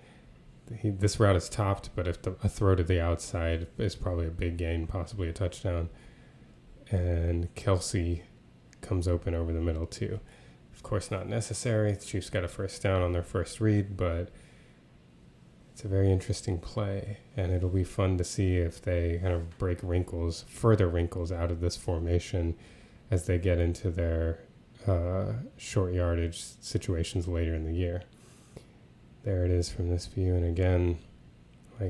this route is topped, but if a throw to the outside is probably a big gain, possibly a touchdown. And Kelce comes open over the middle too. Of course, not necessary. The Chiefs got a first down on their first read, but it's a very interesting play, and it'll be fun to see if they kind of break further wrinkles out of this formation as they get into their short yardage situations later in the year. There it is from this view, and again,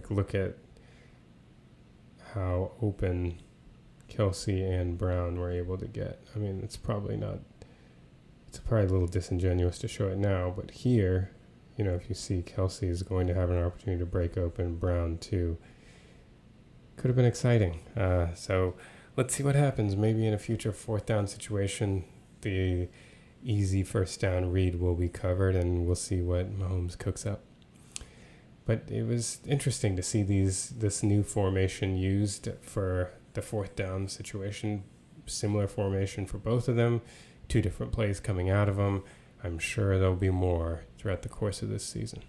look at how open Kelce and Brown were able to get. I mean, it's probably a little disingenuous to show it now, but here, if you see Kelce is going to have an opportunity to break open, Brown too, could have been exciting. So let's see what happens. Maybe in a future fourth down situation, the easy first down read will be covered, and we'll see what Mahomes cooks up. But it was interesting to see this new formation used for the fourth down situation. Similar formation for both of them. 2 different plays coming out of them. I'm sure there'll be more throughout the course of this season.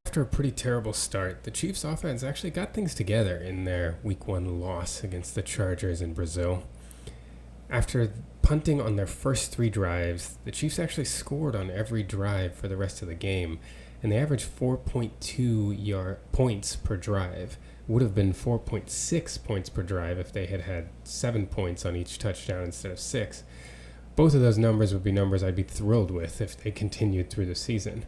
After a pretty terrible start, the Chiefs offense actually got things together in their Week 1 loss against the Chargers in Brazil. After punting on their first 3 drives, the Chiefs actually scored on every drive for the rest of the game, and they averaged 4.2 points per drive. Would have been 4.6 points per drive if they had 7 points on each touchdown instead of 6. Both of those numbers would be numbers I'd be thrilled with if they continued through the season.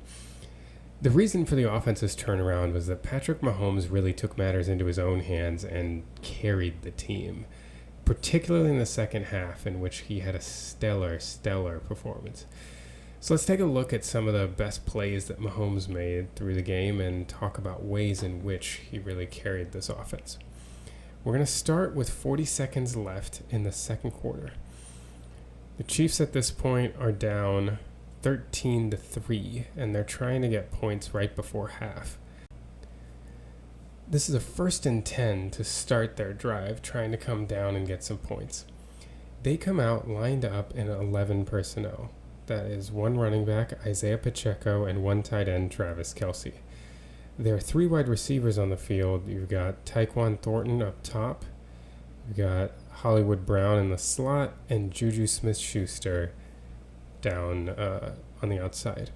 The reason for the offense's turnaround was that Patrick Mahomes really took matters into his own hands and carried the team, particularly in the second half, in which he had a stellar performance. So let's take a look at some of the best plays that Mahomes made through the game and talk about ways in which he really carried this offense. We're going to start with 40 seconds left in the second quarter. The Chiefs at this point are down 13-3, and they're trying to get points right before half. This is a 1st and 10 to start their drive, trying to come down and get some points. They come out lined up in 11 personnel. That is 1 running back, Isaiah Pacheco, and 1 tight end, Travis Kelce. There are 3 wide receivers on the field. You've got Tyquan Thornton up top. You've got Hollywood Brown in the slot and Juju Smith-Schuster down on the outside.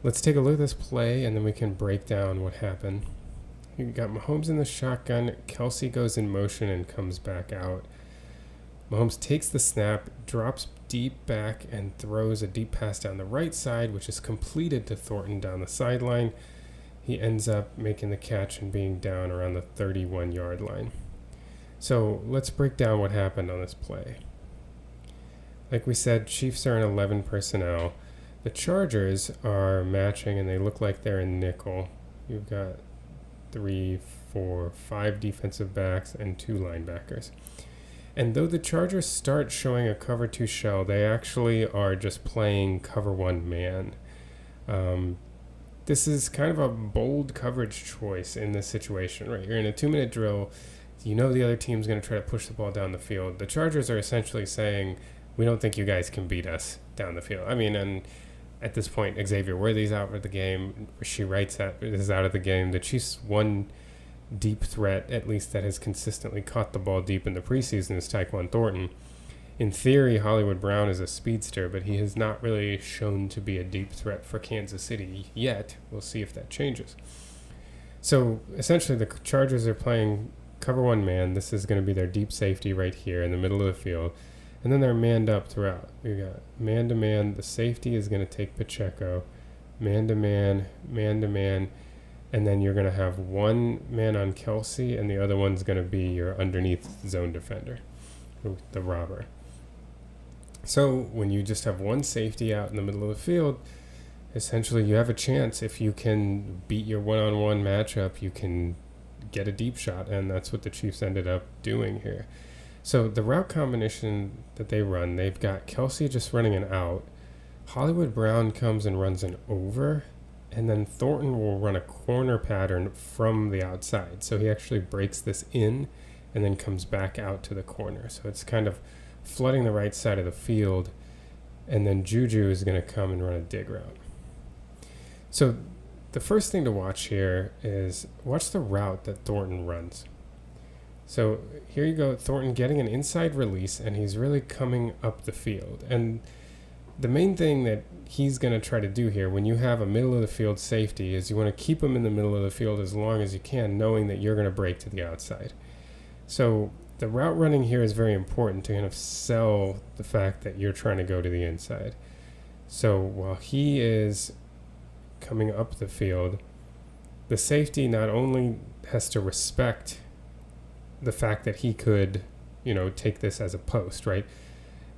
Let's take a look at this play, and then we can break down what happened. You've got Mahomes in the shotgun. Kelce goes in motion and comes back out. Mahomes takes the snap, drops deep back, and throws a deep pass down the right side, which is completed to Thornton down the sideline. He ends up making the catch and being down around the 31-yard line. So let's break down what happened on this play. Like we said, Chiefs are in 11 personnel. The Chargers are matching, and they look like they're in nickel. You've got 3, 4, 5 defensive backs and 2 linebackers. And though the Chargers start showing a cover 2 shell, they actually are just playing cover 1 man. This is kind of a bold coverage choice in this situation, right? You're in a 2-minute drill. You know the other team's going to try to push the ball down the field. The Chargers are essentially saying, we don't think you guys can beat us down the field. I mean, and at this point, Xavier Worthy's out of the game. Rashee Wright is out of the game. The Chiefs' one deep threat, at least that has consistently caught the ball deep in the preseason, is Tyquan Thornton. In theory, Hollywood Brown is a speedster, but he has not really shown to be a deep threat for Kansas City yet. We'll see if that changes. So essentially, the Chargers are playing cover 1 man. This is going to be their deep safety right here in the middle of the field. And then they're manned up throughout. You got man-to-man. The safety is going to take Pacheco. Man-to-man, man-to-man. And then you're going to have 1 man on Kelce, and the other one's going to be your underneath zone defender, the robber. So when you just have 1 safety out in the middle of the field, essentially you have a chance. If you can beat your one-on-one matchup, you can get a deep shot, and that's what the Chiefs ended up doing here. So the route combination that they run, they've got Kelce just running an out. Hollywood Brown comes and runs an over, and then Thornton will run a corner pattern from the outside. So he actually breaks this in and then comes back out to the corner. So it's kind of flooding the right side of the field, and then Juju is going to come and run a dig route. So the first thing to watch here is watch the route that Thornton runs. So here you go, Thornton getting an inside release, and he's really coming up the field. And the main thing that he's going to try to do here when you have a middle of the field safety is you want to keep him in the middle of the field as long as you can, knowing that you're going to break to the outside. So the route running here is very important to kind of sell the fact that you're trying to go to the inside. So while he is coming up the field, the safety not only has to respect the fact that he could, take this as a post, right?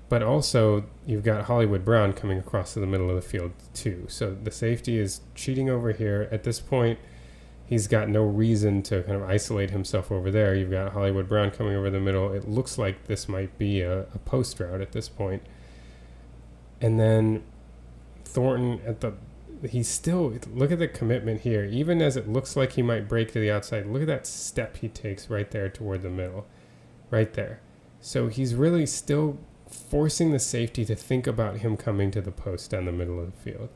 But also you've got Hollywood Brown coming across to the middle of the field too. So the safety is cheating over here. At this point, he's got no reason to kind of isolate himself over there. You've got Hollywood Brown coming over the middle. It looks like this might be a post route at this point. And then Thornton he's still, look at the commitment here. Even as it looks like he might break to the outside, look at that step he takes right there toward the middle, right there. So he's really still forcing the safety to think about him coming to the post down the middle of the field.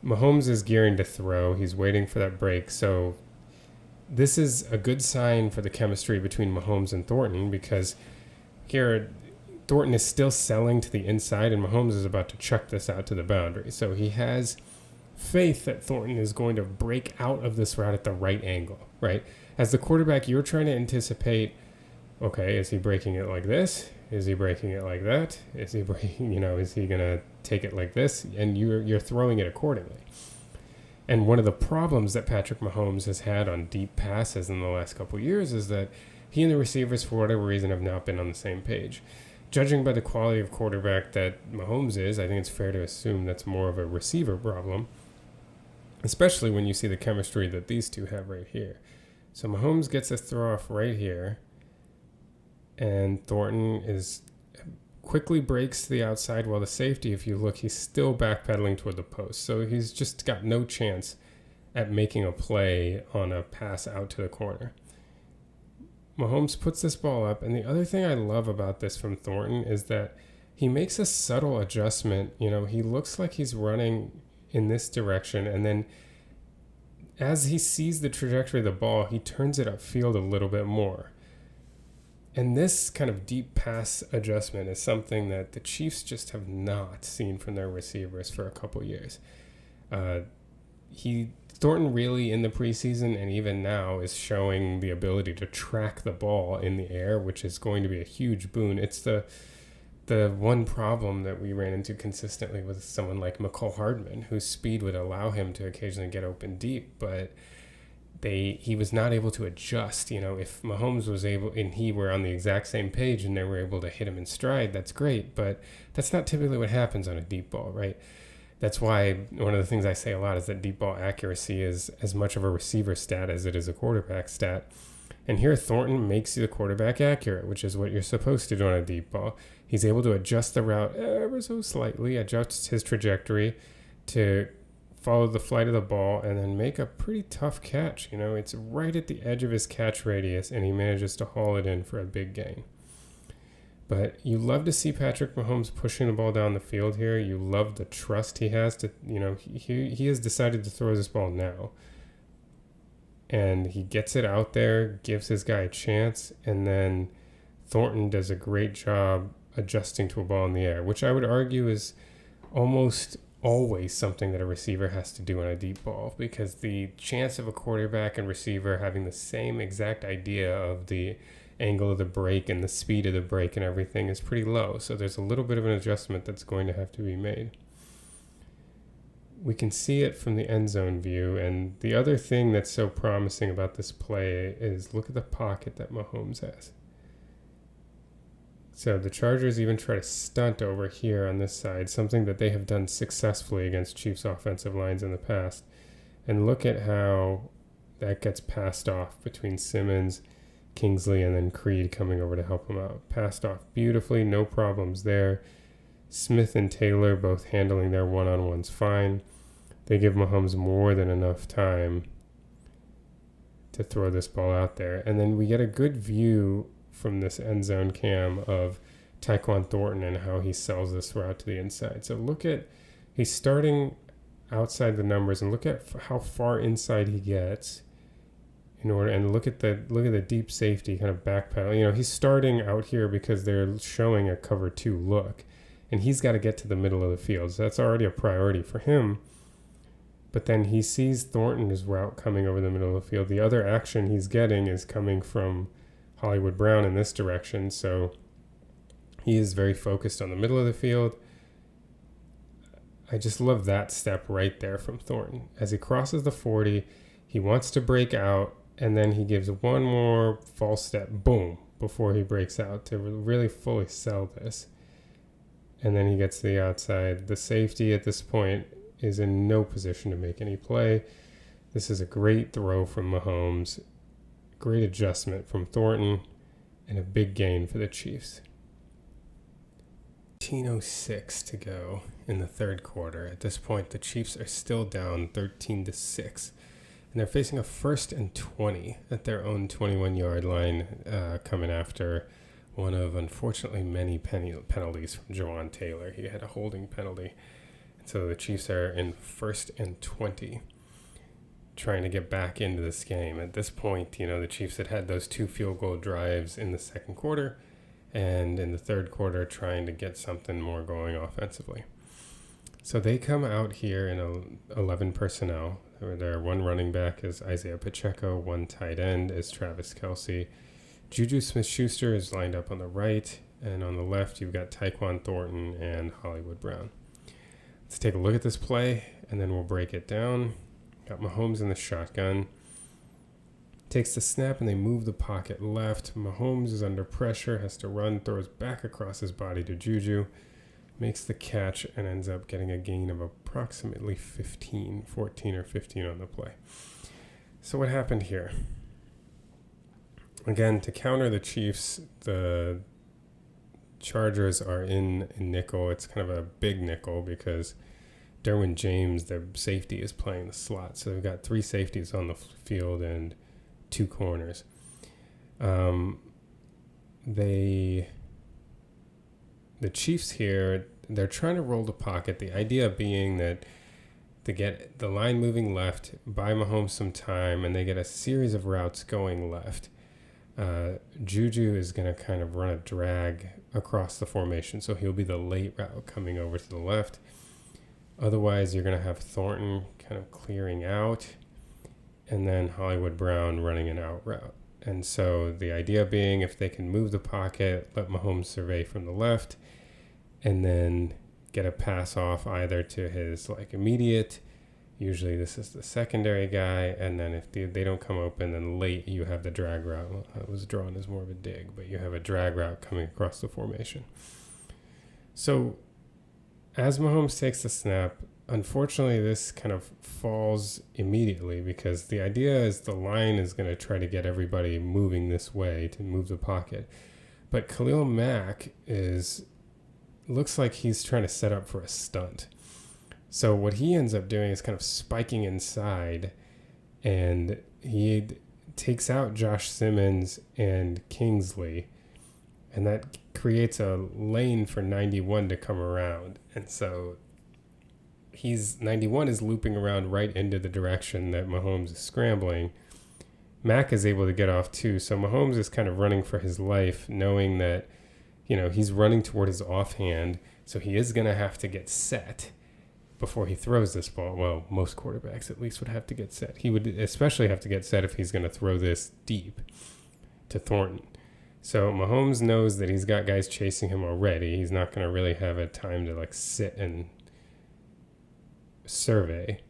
Mahomes is gearing to throw. He's waiting for that break. So this is a good sign for the chemistry between Mahomes and Thornton, because here Thornton is still selling to the inside, and Mahomes is about to chuck this out to the boundary. So he has faith that Thornton is going to break out of this route at the right angle, right? As the quarterback, you're trying to anticipate, okay, is he breaking it like this? Is he breaking it like that? Is he breaking, is he going to take it like this? And you're throwing it accordingly. And one of the problems that Patrick Mahomes has had on deep passes in the last couple of years is that he and the receivers, for whatever reason, have not been on the same page. Judging by the quality of quarterback that Mahomes is, I think it's fair to assume that's more of a receiver problem, especially when you see the chemistry that these two have right here. So Mahomes gets a throw off right here, and Thornton quickly breaks to the outside, while the safety, if you look, he's still backpedaling toward the post. So he's just got no chance at making a play on a pass out to the corner. Mahomes puts this ball up, and the other thing I love about this from Thornton is that he makes a subtle adjustment. He looks like he's running in this direction, and then as he sees the trajectory of the ball, he turns it upfield a little bit more. And this kind of deep pass adjustment is something that the Chiefs just have not seen from their receivers for a couple years. Thornton really in the preseason and even now is showing the ability to track the ball in the air, which is going to be a huge boon. It's the one problem that we ran into consistently with someone like McCole Hardman, whose speed would allow him to occasionally get open deep, but he was not able to adjust. If Mahomes was able and he were on the exact same page and they were able to hit him in stride, that's great, but that's not typically what happens on a deep ball, right? That's why one of the things I say a lot is that deep ball accuracy is as much of a receiver stat as it is a quarterback stat. And here Thornton makes the quarterback accurate, which is what you're supposed to do on a deep ball. He's able to adjust the route ever so slightly, adjust his trajectory to follow the flight of the ball, and then make a pretty tough catch. It's right at the edge of his catch radius, and he manages to haul it in for a big gain. But you love to see Patrick Mahomes pushing the ball down the field here. You love the trust he has to, he has decided to throw this ball now. And he gets it out there, gives his guy a chance, and then Thornton does a great job adjusting to a ball in the air, which I would argue is almost always something that a receiver has to do on a deep ball, because the chance of a quarterback and receiver having the same exact idea of the angle of the break and the speed of the break and everything is pretty low. So there's a little bit of an adjustment that's going to have to be made. We can see it from the end zone view, and the other thing that's so promising about this play is look at the pocket that Mahomes has. So the Chargers even try to stunt over here on this side, something that they have done successfully against Chiefs offensive lines in the past. And look at how that gets passed off between Simmons, Kingsley, and then Creed coming over to help him out. Passed off beautifully, no problems there. Smith and Taylor both handling their one-on-ones fine. They give Mahomes more than enough time to throw this ball out there. And then we get a good view from this end zone cam of Tyquan Thornton and how he sells this route to the inside. So he's starting outside the numbers, and look at how far inside he gets and look at the deep safety kind of backpedal. He's starting out here because they're showing a cover 2 look, and he's got to get to the middle of the field. So that's already a priority for him. But then he sees Thornton's route coming over the middle of the field. The other action he's getting is coming from Hollywood Brown in this direction, so he is very focused on the middle of the field. I just love that step right there from Thornton. As he crosses the 40, he wants to break out, and then he gives one more false step, boom, before he breaks out to really fully sell this. And then he gets to the outside. The safety at this point is in no position to make any play. This is a great throw from Mahomes. Great adjustment from Thornton, and a big gain for the Chiefs. 13:06 to go in the third quarter. At this point, the Chiefs are still down 13-6, and they're facing a 1st and 20 at their own 21-yard line, coming after one of, unfortunately, many penalties from Jawan Taylor. He had a holding penalty, and so the Chiefs are in 1st and 20. Trying to get back into this game. At this point, the Chiefs had those 2 field goal drives in the second quarter, and in the third quarter trying to get something more going offensively. So they come out here in 11 personnel. Their one running back is Isaiah Pacheco, one tight end is Travis Kelce. Juju Smith-Schuster is lined up on the right, and on the left you've got Tyquan Thornton and Hollywood Brown. Let's take a look at this play, and then we'll break it down. Got Mahomes in the shotgun. Takes the snap and they move the pocket left. Mahomes is under pressure, has to run, throws back across his body to Juju. Makes the catch and ends up getting a gain of approximately 14 or 15 on the play. So what happened here? Again, to counter the Chiefs, the Chargers are in nickel. It's kind of a big nickel because Derwin James, their safety, is playing the slot. So they've got 3 safeties on the field and 2 corners. The Chiefs here, they're trying to roll the pocket. The idea being that to get the line moving left, buy Mahomes some time, and they get a series of routes going left. Juju is going to kind of run a drag across the formation, so he'll be the late route coming over to the left. Otherwise, you're going to have Thornton kind of clearing out, and then Hollywood Brown running an out route. And so the idea being, if they can move the pocket, let Mahomes survey from the left, and then get a pass off either to his immediate, usually this is the secondary guy, and then if they don't come open, then late you have the drag route. Well, it was drawn as more of a dig, but you have a drag route coming across the formation. So as Mahomes takes the snap, unfortunately this kind of falls immediately, because the idea is the line is going to try to get everybody moving this way to move the pocket. But Khalil Mack looks like he's trying to set up for a stunt. So what he ends up doing is kind of spiking inside, and he takes out Josh Simmons and Kingsley, and that creates a lane for 91 to come around. And so 91 is looping around right into the direction that Mahomes is scrambling. Mack is able to get off too, so Mahomes is kind of running for his life, knowing that he's running toward his offhand, so he is going to have to get set before he throws this ball. Well, most quarterbacks at least would have to get set. He would especially have to get set if he's going to throw this deep to Thornton. So Mahomes knows that he's got guys chasing him already. He's not going to really have a time to sit and survey.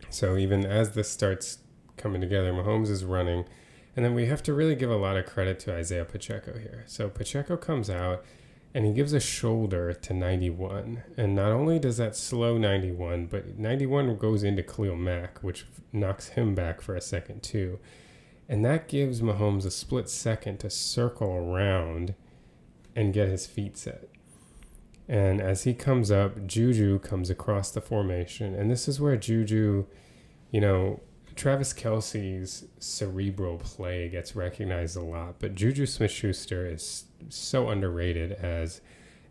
So even as this starts coming together, Mahomes is running. And then we have to really give a lot of credit to Isaiah Pacheco here. So Pacheco comes out and he gives a shoulder to 91. And not only does that slow 91, but 91 goes into Khalil Mack, which knocks him back for a second too. And that gives Mahomes a split second to circle around and get his feet set. And as he comes up, Juju comes across the formation. And this is where Juju, Travis Kelce's cerebral play gets recognized a lot, but Juju Smith-Schuster is so underrated as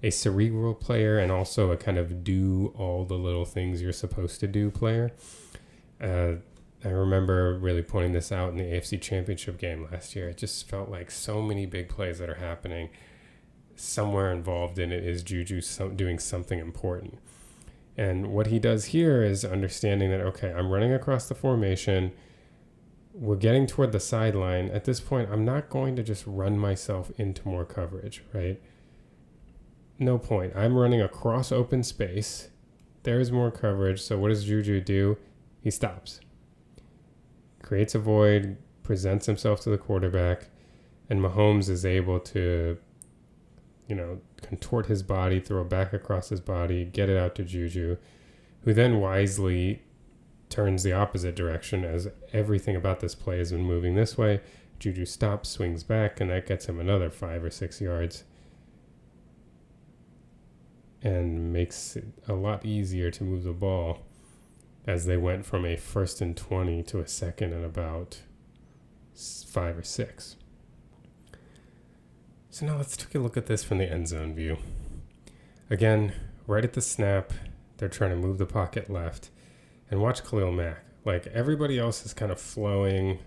a cerebral player and also a kind of do all the little things you're supposed to do player. I remember really pointing this out in the AFC Championship game last year. It just felt like so many big plays that are happening, somewhere involved in it is Juju doing something important. And what he does here is understanding that, okay, I'm running across the formation. We're getting toward the sideline. At this point, I'm not going to just run myself into more coverage, right? No point. I'm running across open space. There's more coverage. So what does Juju do? He stops. Creates a void, presents himself to the quarterback, and Mahomes is able to contort his body, throw it back across his body, get it out to Juju, who then wisely turns the opposite direction as everything about this play has been moving this way. Juju stops, swings back, and that gets him another 5 or 6 yards and makes it a lot easier to move the ball as they went from a 1st and 20 to a 2nd and about 5 or 6. So now let's take a look at this from the end zone view. Again, right at the snap, they're trying to move the pocket left. And watch Khalil Mack. Everybody else is kind of flowing,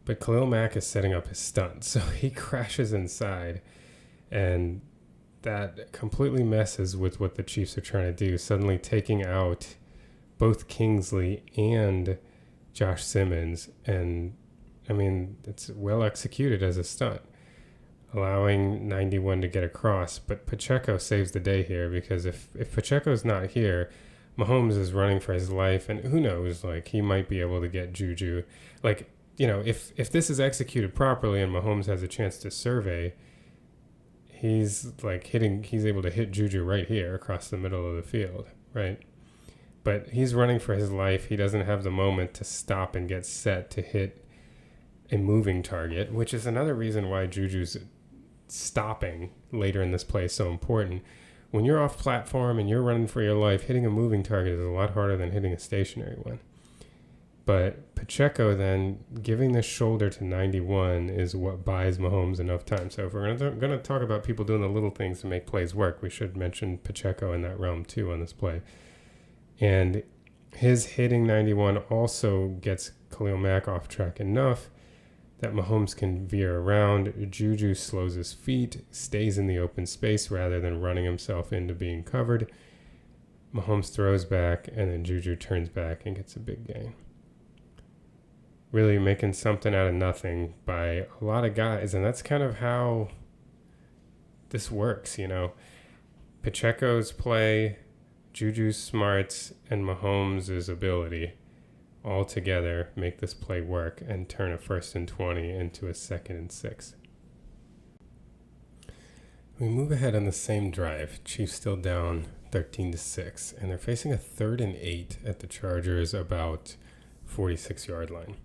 but Khalil Mack is setting up his stunt. So he crashes inside, and that completely messes with what the Chiefs are trying to do, suddenly taking out both Kingsley and Josh Simmons. And, it's well executed as a stunt, allowing 91 to get across. But Pacheco saves the day here, because if Pacheco's not here, Mahomes is running for his life, and who knows, he might be able to get Juju. If this is executed properly and Mahomes has a chance to survey, he's able to hit Juju right here across the middle of the field, right? But he's running for his life. He doesn't have the moment to stop and get set to hit a moving target, which is another reason why Juju's stopping later in this play is so important. When you're off platform and you're running for your life, hitting a moving target is a lot harder than hitting a stationary one. But Pacheco then giving the shoulder to 91 is what buys Mahomes enough time. So if we're going to talk about people doing the little things to make plays work, we should mention Pacheco in that realm too on this play. And his hitting 91 also gets Khalil Mack off track enough that Mahomes can veer around. Juju slows his feet, stays in the open space rather than running himself into being covered. Mahomes throws back, and then Juju turns back and gets a big gain. Really making something out of nothing by a lot of guys, and that's kind of how this works, you know. Pacheco's play, Juju's smarts, and Mahomes' ability all together make this play work and turn a 1st and 20 into a 2nd and 6. We move ahead on the same drive. Chiefs still down 13-6, and they're facing a 3rd and 8 at the Chargers about 46-yard line.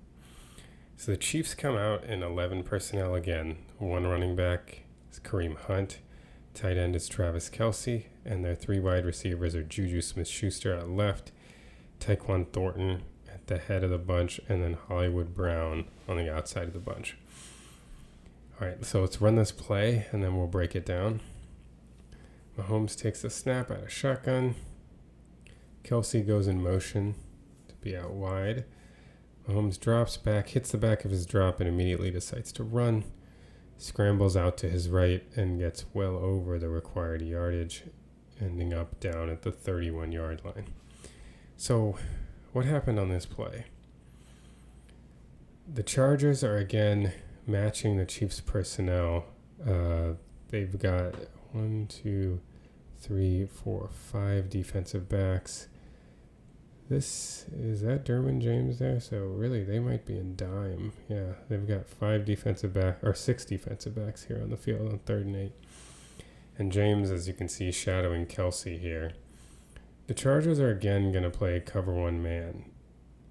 So the Chiefs come out in 11 personnel again. One running back is Kareem Hunt, tight end is Travis Kelce, and their 3 wide receivers are Juju Smith-Schuster at left, Tyquan Thornton at the head of the bunch, and then Hollywood Brown on the outside of the bunch. All right, so let's run this play, and then we'll break it down. Mahomes takes a snap out of shotgun. Kelce goes in motion to be out wide. Mahomes drops back, hits the back of his drop, and immediately decides to run. Scrambles out to his right and gets well over the required yardage, ending up down at the 31-yard line. So what happened on this play? The Chargers are again matching the Chiefs personnel. They've got 1, 2, 3, 4, 5 defensive backs. Is that Derwin James there? So really, they might be in dime. Yeah, they've got 6 defensive backs here on the field on 3rd and 8. And James, as you can see, shadowing Kelce here. The Chargers are again going to play cover 1 man.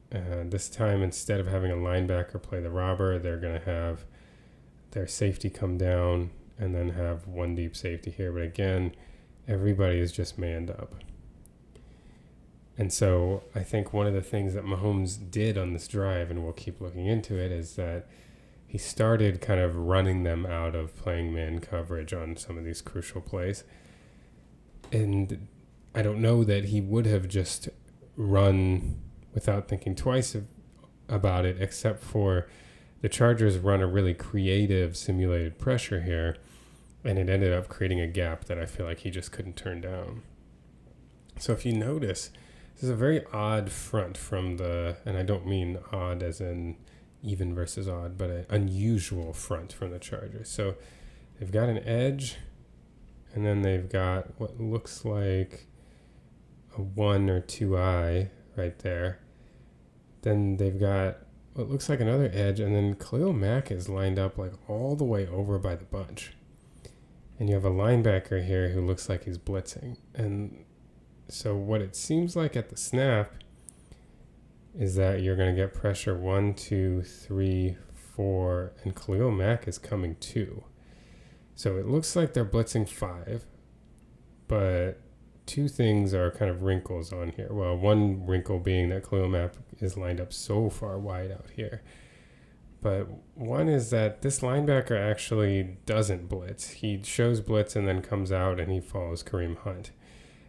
This time, instead of having a linebacker play the robber, they're going to have their safety come down and then have 1 deep safety here. But again, everybody is just manned up. And so I think one of the things that Mahomes did on this drive, and we'll keep looking into it, is that he started kind of running them out of playing man coverage on some of these crucial plays. And I don't know that he would have just run without thinking twice about it, except for the Chargers run a really creative simulated pressure here, and it ended up creating a gap that I feel like he just couldn't turn down. So if you notice, this is a very odd front from and I don't mean odd as in even versus odd, but an unusual front from the Chargers. So they've got an edge, and then they've got what looks like a 1 or 2 eye right there. Then they've got what looks like another edge, and then Khalil Mack is lined up like all the way over by the bunch. And you have a linebacker here who looks like he's blitzing. And so what it seems like at the snap is that you're going to get pressure 1, 2, 3, 4, and Khalil Mack is coming 2. So it looks like they're blitzing 5, but 2 things are kind of wrinkles on here. Well, one wrinkle being that Khalil Mack is lined up so far wide out here. But one is that this linebacker actually doesn't blitz. He shows blitz and then comes out and he follows Kareem Hunt.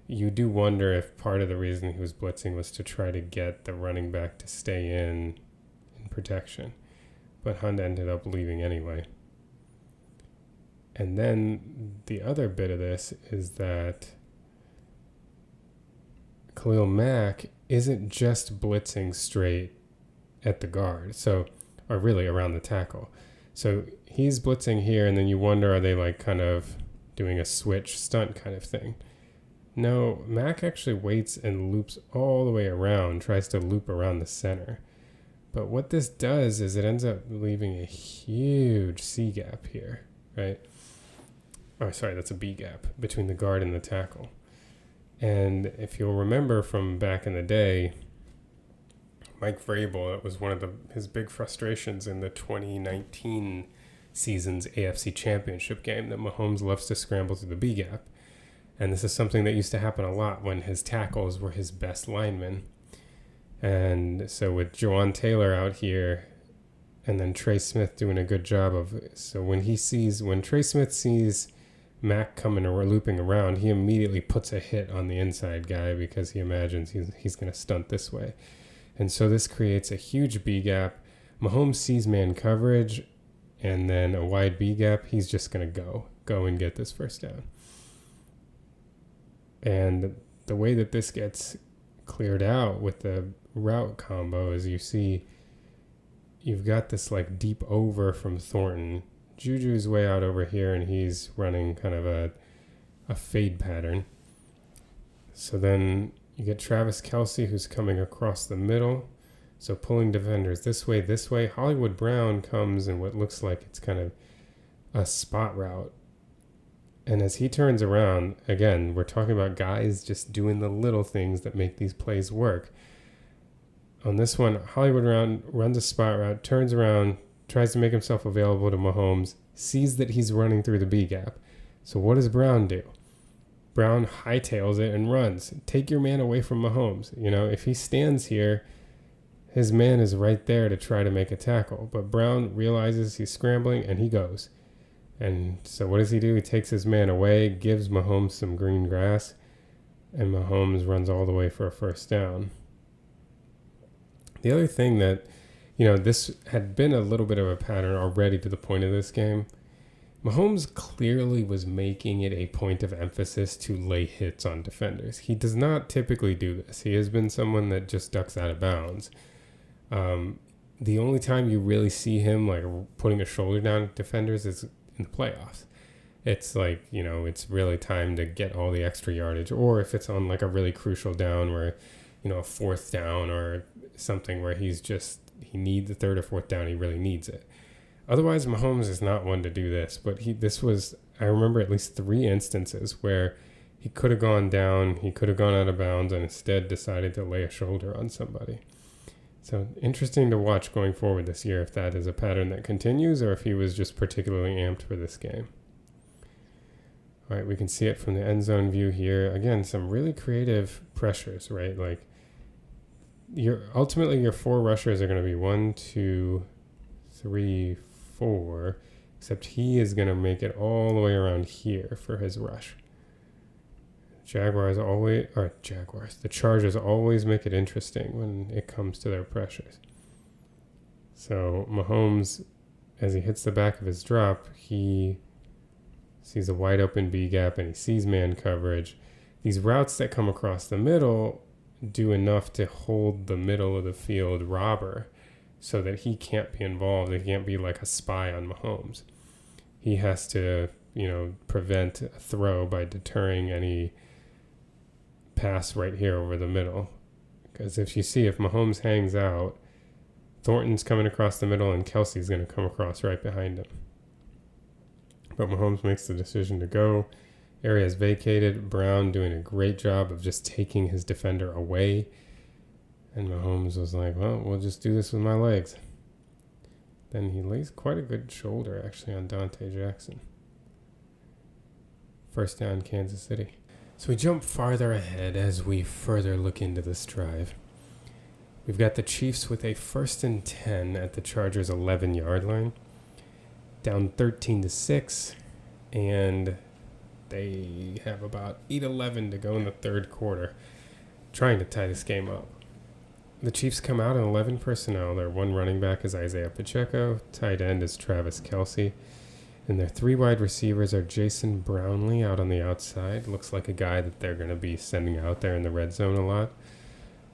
You do wonder if part of the reason he was blitzing was to try to get the running back to stay in protection. But Hunt ended up leaving anyway. And then the other bit of this is that Khalil Mack isn't just blitzing straight at the guard, or really around the tackle. So he's blitzing here, and then you wonder, are they like kind of doing a switch stunt kind of thing? No, Mack actually waits and loops all the way around, tries to loop around the center. But what this does is it ends up leaving a huge C gap here, right? Oh, sorry, that's a B gap between the guard and the tackle. And if you'll remember from back in the day, Mike Vrabel, it was one of his big frustrations in the 2019 season's AFC Championship game that Mahomes loves to scramble through the B gap. And this is something that used to happen a lot when his tackles were his best linemen. And so with Jawan Taylor out here and then Trey Smith doing a good job of, so when Trey Smith sees Mac coming or looping around, he immediately puts a hit on the inside guy because he imagines he's going to stunt this way. And so this creates a huge B gap. Mahomes sees man coverage and then a wide B gap. He's just going to go and get this first down. And the way that this gets cleared out with the route combo is you see you've got this like deep over from Thornton. Juju's way out over here and he's running kind of a fade pattern. So then you get Travis Kelce who's coming across the middle. So pulling defenders this way. Hollywood Brown comes in what looks like it's kind of a spot route. And as he turns around, again, we're talking about guys just doing the little things that make these plays work. On this one, Hollywood Brown runs a spot route, turns around, tries to make himself available to Mahomes, sees that he's running through the B gap. So what does Brown do? Brown hightails it and runs. Take your man away from Mahomes. You know, if he stands here, his man is right there to try to make a tackle. But Brown realizes he's scrambling and he goes. And so what does he do? He takes his man away, gives Mahomes some green grass, and Mahomes runs all the way for a first down. The other thing that, you know, this had been a little bit of a pattern already to the point of this game. Mahomes clearly was making it a point of emphasis to lay hits on defenders. He does not typically do this. He has been someone that just ducks out of bounds. The only time you really see him like putting a shoulder down at defenders is in the playoffs. It's like, you know, it's really time to get all the extra yardage, or if it's on like a really crucial down where, you know, a fourth down or something where he needs the third or fourth down, he really needs it. Otherwise, Mahomes is not one to do this, but I remember at least 3 instances where he could have gone down, he could have gone out of bounds, and instead decided to lay a shoulder on somebody. So interesting to watch going forward this year if that is a pattern that continues or if he was just particularly amped for this game. All right, we can see it from the end zone view here. Again, some really creative pressures, right? Like ultimately your 4 rushers are going to be 1, 2, 3, 4, except he is going to make it all the way around here for his rush. The Chargers always make it interesting when it comes to their pressures. So Mahomes, as he hits the back of his drop, he sees a wide open B gap and he sees man coverage. These routes that come across the middle do enough to hold the middle of the field robber so that he can't be involved. He can't be like a spy on Mahomes. He has to, you know, prevent a throw by deterring any pass right here over the middle. Because if Mahomes hangs out, Thornton's coming across the middle and Kelce's going to come across right behind him. But Mahomes makes the decision to go. Area is vacated. Brown doing a great job of just taking his defender away. And Mahomes was like, well, we'll just do this with my legs. Then he lays quite a good shoulder, actually, on Dante Jackson. First down, Kansas City. So we jump farther ahead as we further look into this drive. We've got the Chiefs with a 1st and 10 at the Chargers' 11-yard line. Down 13-6, and they have about 8:11 to go in the third quarter, trying to tie this game up. The Chiefs come out in 11 personnel. Their 1 running back is Isaiah Pacheco, tight end is Travis Kelce, and their 3 wide receivers are Jason Brownlee out on the outside. Looks like a guy that they're going to be sending out there in the red zone a lot.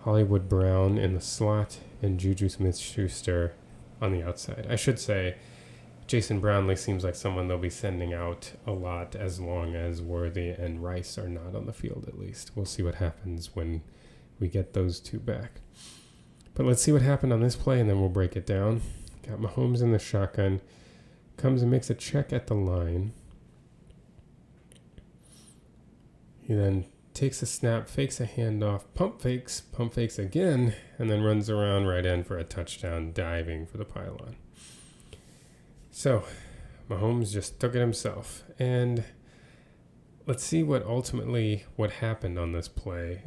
Hollywood Brown in the slot, and Juju Smith-Schuster on the outside. I should say Jason Brownlee seems like someone they'll be sending out a lot as long as Worthy and Rice are not on the field at least. We'll see what happens when we get those 2 back. But let's see what happened on this play, and then we'll break it down. Got Mahomes in the shotgun. Comes and makes a check at the line. He then takes a snap, fakes a handoff, pump fakes again, and then runs around right end for a touchdown, diving for the pylon. So, Mahomes just took it himself. And let's see what happened on this play.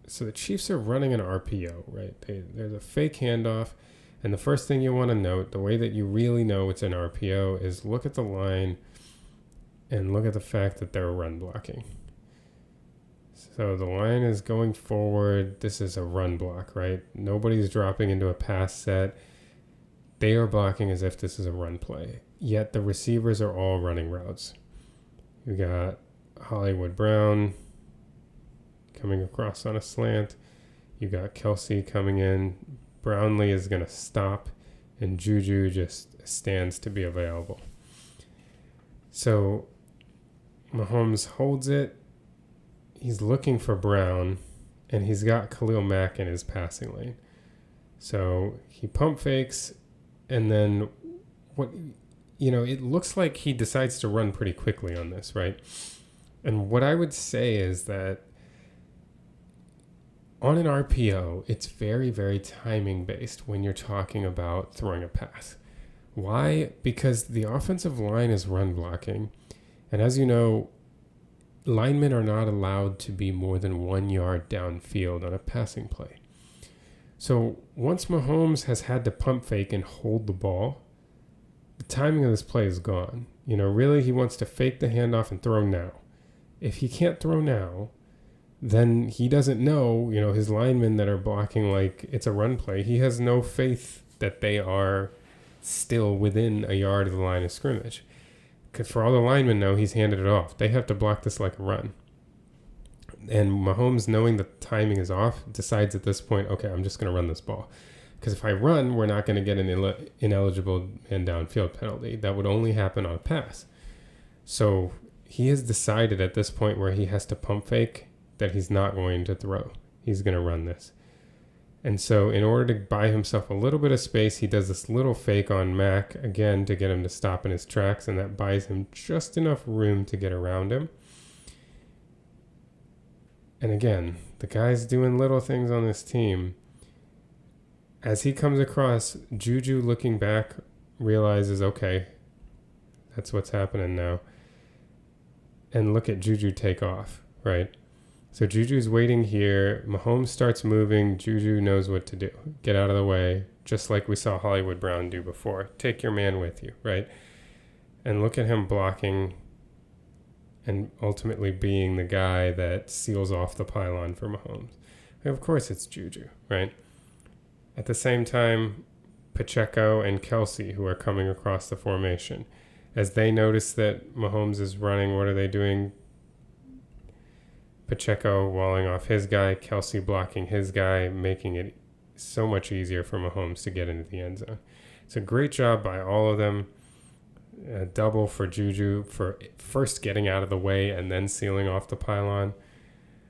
So the Chiefs are running an RPO, right? There's a fake handoff. And the first thing you want to note, the way that you really know it's an RPO, is look at the line And look at the fact that they're run blocking. So the line is going forward. This is a run block, right? Nobody's dropping into a pass set. They are blocking as if this is a run play. Yet the receivers are all running routes. You got Hollywood Brown coming across on a slant. You got Kelce coming in. Brownlee is going to stop, and Juju just stands to be available. So Mahomes holds it. He's looking for Brown, and he's got Khalil Mack in his passing lane. So he pump fakes, and then it looks like he decides to run pretty quickly on this, right? And what I would say is that on an RPO, it's very, very timing based when you're talking about throwing a pass. Why? Because the offensive line is run blocking. And as you know, linemen are not allowed to be more than 1 yard downfield on a passing play. So once Mahomes has had to pump fake and hold the ball, the timing of this play is gone. Really he wants to fake the handoff and throw now. If he can't throw now, then he doesn't know, his linemen that are blocking like it's a run play, he has no faith that they are still within a yard of the line of scrimmage. Because for all the linemen know, he's handed it off. They have to block this like a run. And Mahomes, knowing the timing is off, decides at this point, okay, I'm just going to run this ball. Because if I run, we're not going to get an ineligible man downfield penalty. That would only happen on a pass. So he has decided at this point where he has to pump fake that he's not going to throw. He's going to run this. And so in order to buy himself a little bit of space, he does this little fake on Mack, again, to get him to stop in his tracks, and that buys him just enough room to get around him. And again, the guy's doing little things on this team. As he comes across, Juju, looking back, realizes, okay, that's what's happening now. And look at Juju take off, right? So Juju's waiting here. Mahomes starts moving. Juju knows what to do. Get out of the way, just like we saw Hollywood Brown do before. Take your man with you, right? And look at him blocking and ultimately being the guy that seals off the pylon for Mahomes. And of course, it's Juju, right? At the same time, Pacheco and Kelce, who are coming across the formation, as they notice that Mahomes is running, what are they doing? Pacheco walling off his guy, Kelce blocking his guy, making it so much easier for Mahomes to get into the end zone. It's a great job by all of them. A double for Juju for first getting out of the way and then sealing off the pylon.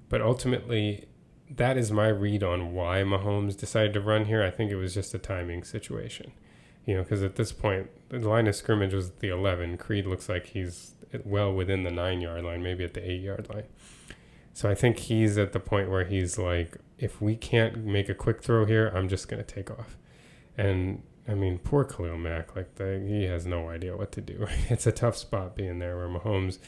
But ultimately, that is my read on why Mahomes decided to run here. I think it was just a timing situation. Because at this point, the line of scrimmage was the 11. Creed looks like he's well within the 9-yard line, maybe at the 8-yard line. So I think he's at the point where he's like, if we can't make a quick throw here, I'm just going to take off. And, I mean, poor Khalil Mack, he has no idea what to do. It's a tough spot being there where Mahomes,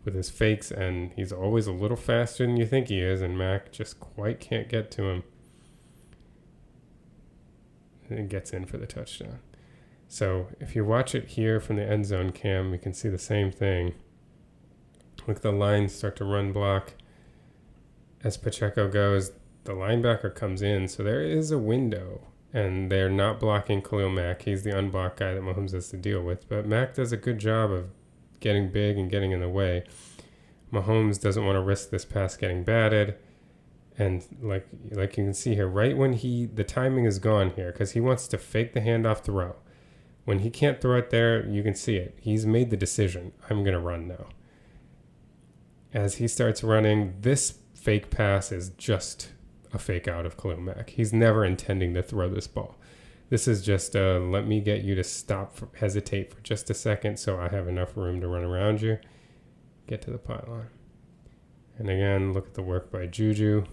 with his fakes, and he's always a little faster than you think he is, and Mack just quite can't get to him. And gets in for the touchdown. So if you watch it here from the end zone cam, you can see the same thing. Look, the lines start to run block. As Pacheco goes, the linebacker comes in, so there is a window, and they're not blocking Khalil Mack. He's the unblocked guy that Mahomes has to deal with, but Mack does a good job of getting big and getting in the way. Mahomes doesn't want to risk this pass getting batted, and like you can see here, right when the timing is gone here, because he wants to fake the handoff throw. When he can't throw it there, you can see it. He's made the decision. I'm going to run now. As he starts running, this fake pass is just a fake out of Khalil Mack. He's never intending to throw this ball. This is just let me get you to hesitate for just a second so I have enough room to run around you. Get to the pylon. And again, look at the work by Juju.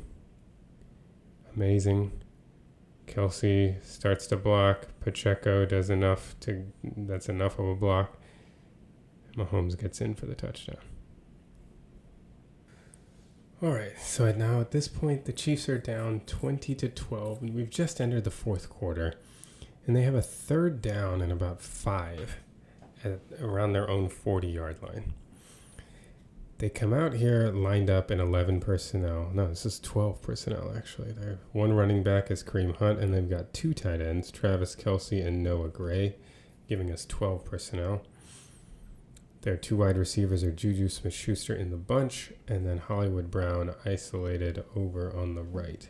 Amazing. Kelce starts to block. Pacheco does enough that's enough of a block. Mahomes gets in for the touchdown. All right, so now at this point, the Chiefs are down 20-12, and we've just entered the fourth quarter, and they have a third down and about 5 around their own 40-yard line. They come out here lined up in 11 personnel. No, this is 12 personnel, actually. They're one running back is Kareem Hunt, and they've got two tight ends, Travis Kelce and Noah Gray, giving us 12 personnel. Their two wide receivers are Juju Smith-Schuster in the bunch, and then Hollywood Brown isolated over on the right.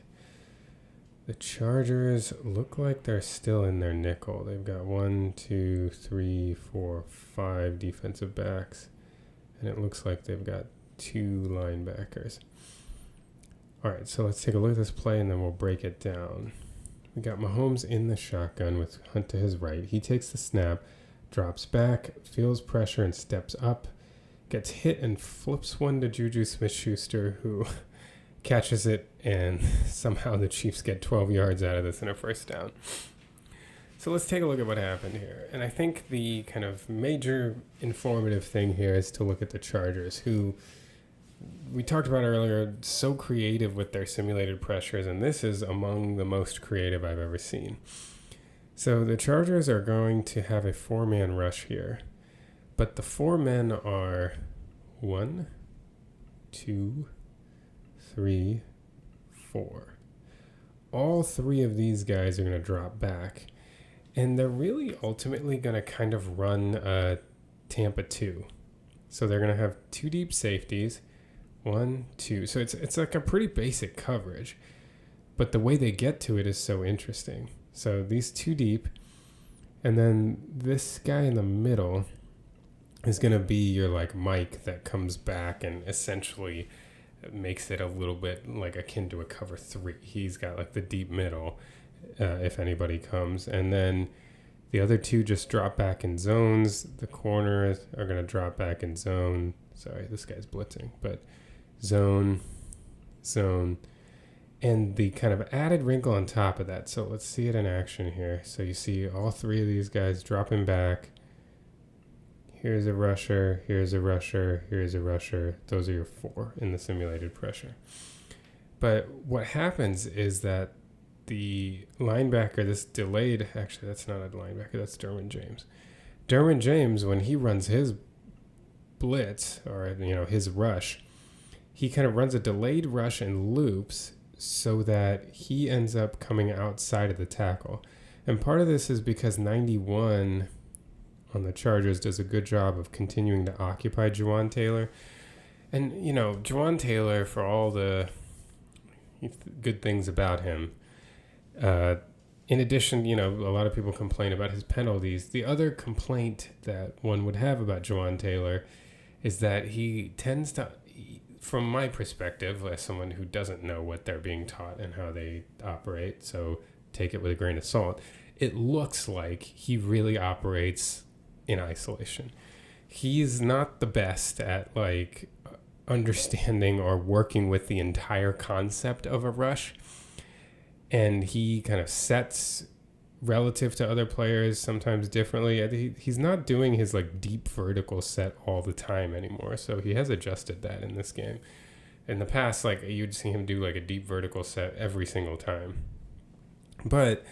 The Chargers look like they're still in their nickel. They've got 1, 2, 3, 4, 5 defensive backs, and it looks like they've got 2 linebackers. All right, so let's take a look at this play, and then we'll break it down. We got Mahomes in the shotgun with Hunt to his right. He takes the snap, drops back, feels pressure, and steps up, gets hit and flips one to Juju Smith-Schuster, who catches it, and somehow the Chiefs get 12 yards out of this and a first down. So let's take a look at what happened here. And I think the kind of major informative thing here is to look at the Chargers, who we talked about earlier, so creative with their simulated pressures, and this is among the most creative I've ever seen. So the Chargers are going to have a 4-man rush here, but the 4 men are 1, 2, 3, 4. All 3 of these guys are going to drop back, and they're really ultimately going to kind of run Tampa 2. So they're going to have 2 deep safeties, 1, 2. So it's like a pretty basic coverage, but the way they get to it is so interesting. So these 2 deep, and then this guy in the middle is going to be your like Mike that comes back and essentially makes it a little bit like akin to a cover 3. He's got like the deep middle if anybody comes. And then the other 2 just drop back in zones. The corners are going to drop back in zone. Sorry, this guy's blitzing, but zone. And the kind of added wrinkle on top of that. So let's see it in action here. So you see all 3 of these guys dropping back. Here's a rusher, here's a rusher, here's a rusher. Those are your 4 in the simulated pressure. But what happens is that the linebacker, this delayed, actually that's not a linebacker, that's Derwin James. Derwin James, when he runs his blitz, or his rush, he kind of runs a delayed rush and loops so that he ends up coming outside of the tackle. And part of this is because 91 on the Chargers does a good job of continuing to occupy Juwan Taylor. And, Juwan Taylor, for all the good things about him, in addition, a lot of people complain about his penalties. The other complaint that one would have about Juwan Taylor is that he tends to, from my perspective, as someone who doesn't know what they're being taught and how they operate, so take it with a grain of salt, it looks like he really operates in isolation. He's not the best at understanding or working with the entire concept of a rush, and he kind of sets relative to other players sometimes differently. He's not doing his deep vertical set all the time anymore, so he has adjusted that in this game. In the past, you'd see him do a deep vertical set every single time, but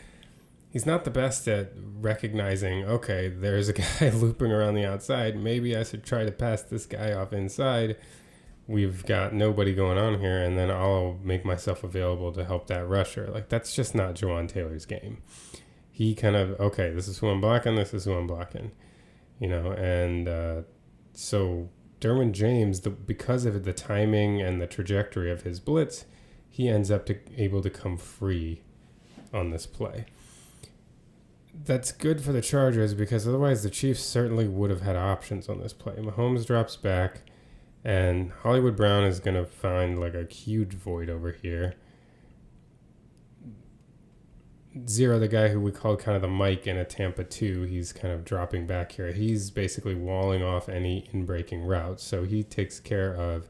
he's not the best at recognizing, okay, there's a guy looping around the outside. Maybe I should try to pass this guy off inside. We've got nobody going on here, and then I'll make myself available to help that rusher. That's just not Juwan Taylor's game. He kind of, okay, this is who I'm blocking, this is who I'm blocking. So Derwin James, because of the timing and the trajectory of his blitz, he ends up able to come free on this play. That's good for the Chargers because otherwise the Chiefs certainly would have had options on this play. Mahomes drops back, and Hollywood Brown is going to find a huge void over here. Zero, the guy who we called kind of the Mike in a Tampa 2, he's kind of dropping back here. He's basically walling off any in-breaking routes, so he takes care of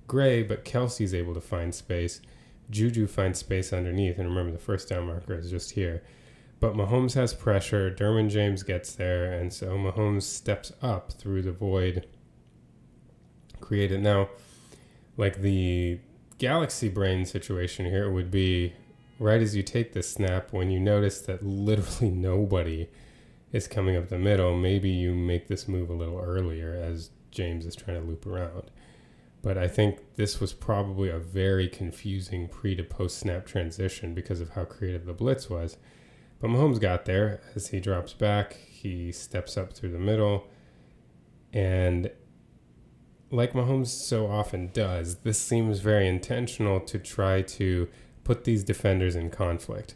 Gray, but Kelce's able to find space. Juju finds space underneath, and remember the first down marker is just here. But Mahomes has pressure, Derwin James gets there, and so Mahomes steps up through the void created. Now, the galaxy brain situation here would be right as you take this snap, when you notice that literally nobody is coming up the middle, maybe you make this move a little earlier as James is trying to loop around. But I think this was probably a very confusing pre to post snap transition because of how creative the blitz was. But Mahomes got there. As he drops back, he steps up through the middle. And like Mahomes so often does, this seems very intentional to try to put these defenders in conflict.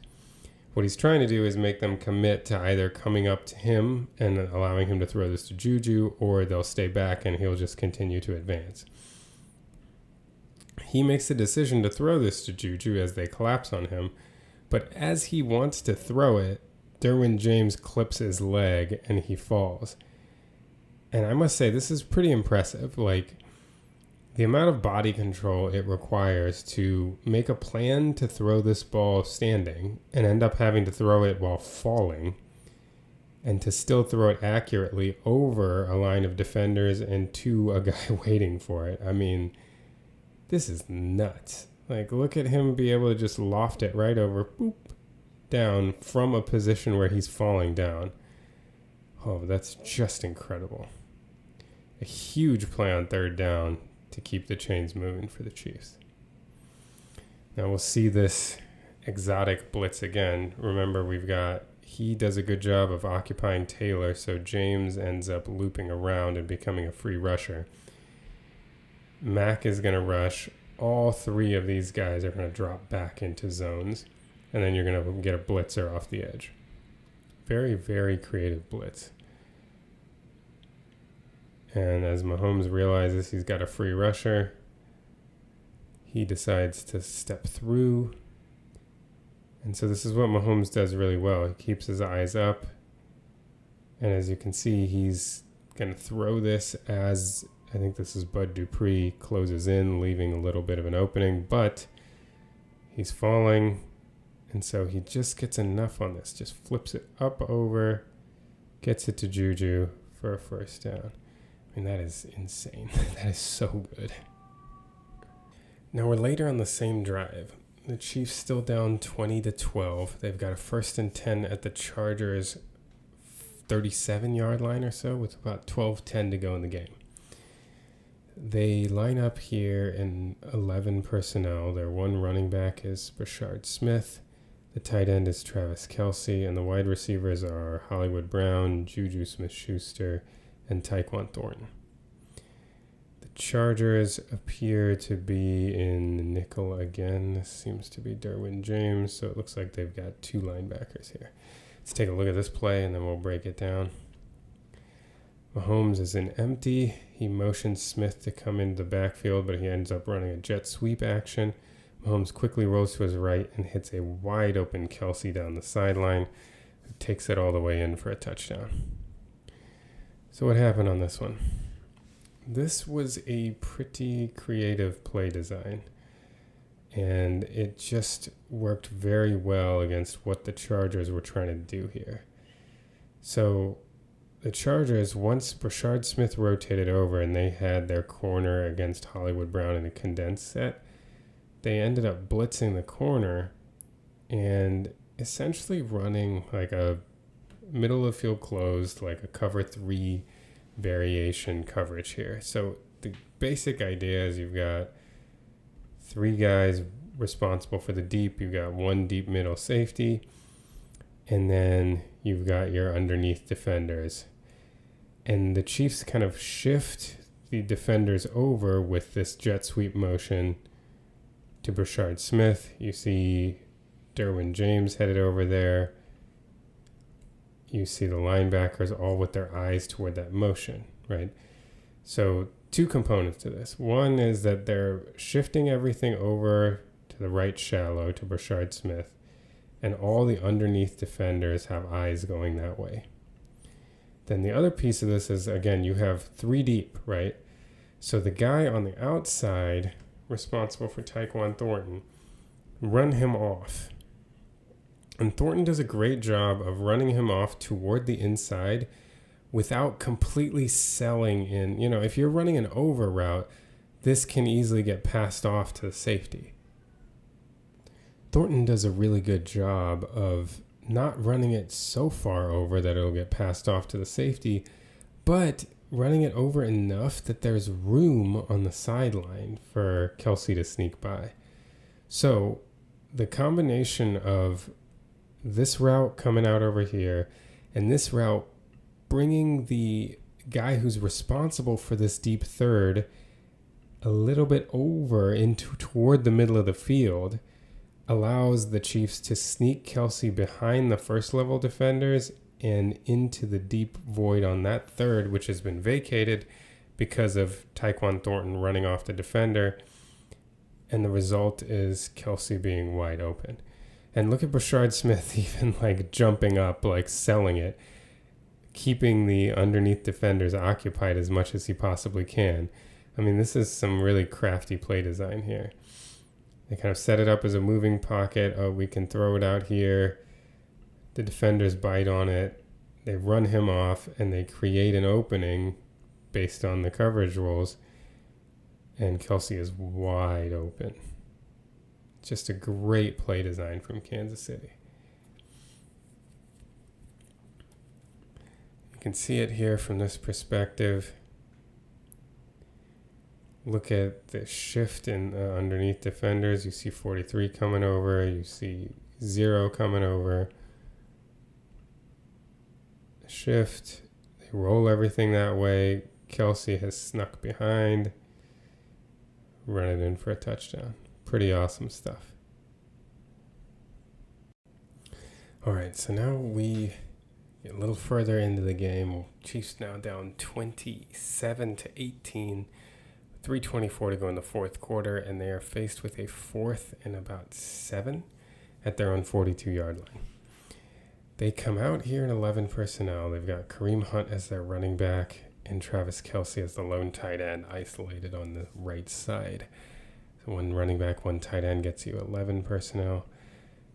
What he's trying to do is make them commit to either coming up to him and allowing him to throw this to Juju, or they'll stay back and he'll just continue to advance. He makes the decision to throw this to Juju as they collapse on him, but as he wants to throw it, Derwin James clips his leg and he falls. And I must say, this is pretty impressive. Like, the amount of body control it requires to make a plan to throw this ball standing and end up having to throw it while falling, and to still throw it accurately over a line of defenders and to a guy waiting for it. I mean, this is nuts. Like, look at him be able to just loft it right over, boop, down from a position where he's falling down. Oh, that's just incredible. A huge play on third down to keep the chains moving for the Chiefs. Now we'll see this exotic blitz again. Remember, he does a good job of occupying Taylor, so James ends up looping around and becoming a free rusher. Mack is going to rush. All three of these guys are going to drop back into zones, and then you're going to get a blitzer off the edge. Very, very creative blitz. And as Mahomes realizes he's got a free rusher, he decides to step through. And so this is what Mahomes does really well. He keeps his eyes up. And as you can see, he's going to throw this as, I think this is Bud Dupree, closes in, leaving a little bit of an opening. But he's falling. And so he just gets enough on this. Just flips it up over, gets it to Juju for a first down. I mean, that is insane. That is so good. Now we're later on the same drive. The Chiefs still down 20-12. They've got a 1st and 10 at the Chargers' 37-yard line or so, with about 12:10 to go in the game. They line up here in 11 personnel. Their one running back is Brashard Smith. The tight end is Travis Kelce, and the wide receivers are Hollywood Brown, Juju Smith-Schuster, and Tyquan Thornton. The Chargers appear to be in nickel again. This seems to be Derwin James, so it looks like they've got two linebackers here. Let's take a look at this play, and then we'll break it down. Mahomes is in empty. He motions Smith to come into the backfield, but he ends up running a jet sweep action. Mahomes quickly rolls to his right and hits a wide open Kelce down the sideline, who takes it all the way in for a touchdown. So what happened on this one? This was a pretty creative play design, and it just worked very well against what the Chargers were trying to do here. So the Chargers, once Brashard Smith rotated over and they had their corner against Hollywood Brown in a condensed set, they ended up blitzing the corner and essentially running like a middle of field closed, like a cover 3 variation coverage here. So the basic idea is you've got 3 guys responsible for the deep. You've got 1 deep middle safety, and then you've got your underneath defenders. And the Chiefs kind of shift the defenders over with this jet sweep motion to Brashard Smith. You see Derwin James headed over there. You see the linebackers all with their eyes toward that motion, right? So 2 components to this. One is that they're shifting everything over to the right shallow to Brashard Smith, and all the underneath defenders have eyes going that way. Then the other piece of this is, again, you have 3 deep, right? So the guy on the outside responsible for Tyquan Thornton, run him off. And Thornton does a great job of running him off toward the inside without completely selling in. You know, if you're running an over route, this can easily get passed off to the safety. Thornton does a really good job of not running it so far over that it'll get passed off to the safety, but running it over enough that there's room on the sideline for Kelce to sneak by. So the combination of this route coming out over here and this route bringing the guy who's responsible for this deep third a little bit over into toward the middle of the field allows the Chiefs to sneak Kelce behind the first level defenders and into the deep void on that third, which has been vacated because of Tyquan Thornton running off the defender. And the result is Kelce being wide open. And look at Brashard Smith even like jumping up, like selling it, keeping the underneath defenders occupied as much as he possibly can. I mean, this is some really crafty play design here. They kind of set it up as a moving pocket. Oh, we can throw it out here. The defenders bite on it. They run him off, and they create an opening based on the coverage rules. And Kelce is wide open. Just a great play design from Kansas City. You can see it here from this perspective. Look at the shift in underneath defenders. You see 43 coming over. You see 0 coming over. Shift. They roll everything that way. Kelce has snuck behind. Run it in for a touchdown. Pretty awesome stuff. All right, so now we get a little further into the game. Chiefs now down 27-18. 3:24 to go in the fourth quarter, and they are faced with a 4th and about 7 at their own 42-yard line. They come out here in 11 personnel. They've got Kareem Hunt as their running back and Travis Kelce as the lone tight end, isolated on the right side. So one running back, one tight end gets you 11 personnel.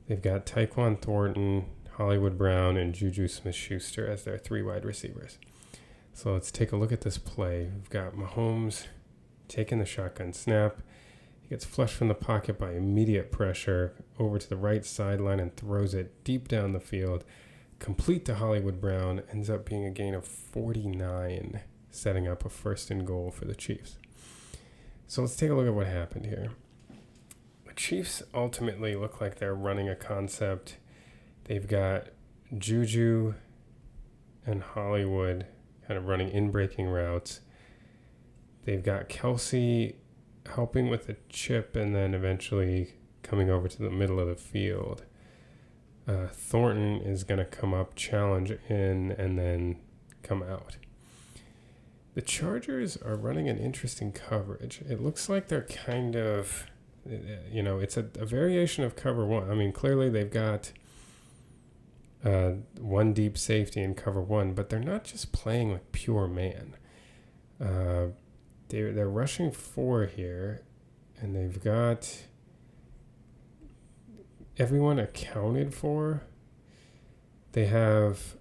They've got Tyquan Thornton, Hollywood Brown, and Juju Smith-Schuster as their 3 wide receivers. So let's take a look at this play. We've got Mahomes taking the shotgun snap. He gets flushed from the pocket by immediate pressure over to the right sideline and throws it deep down the field, complete to Hollywood Brown. Ends up being a gain of 49, setting up a 1st and goal for the Chiefs. So let's take a look at what happened here. The Chiefs ultimately look like they're running a concept. They've got Juju and Hollywood kind of running in-breaking routes. They've got Kelce helping with a chip and then eventually coming over to the middle of the field. Thornton is going to come up, challenge in, and then come out. The Chargers are running an interesting coverage. It looks like they're kind of, it's a variation of cover one. I mean, clearly they've got one deep safety in cover one, but they're not just playing like pure man. They're rushing 4 here, and they've got everyone accounted for. They have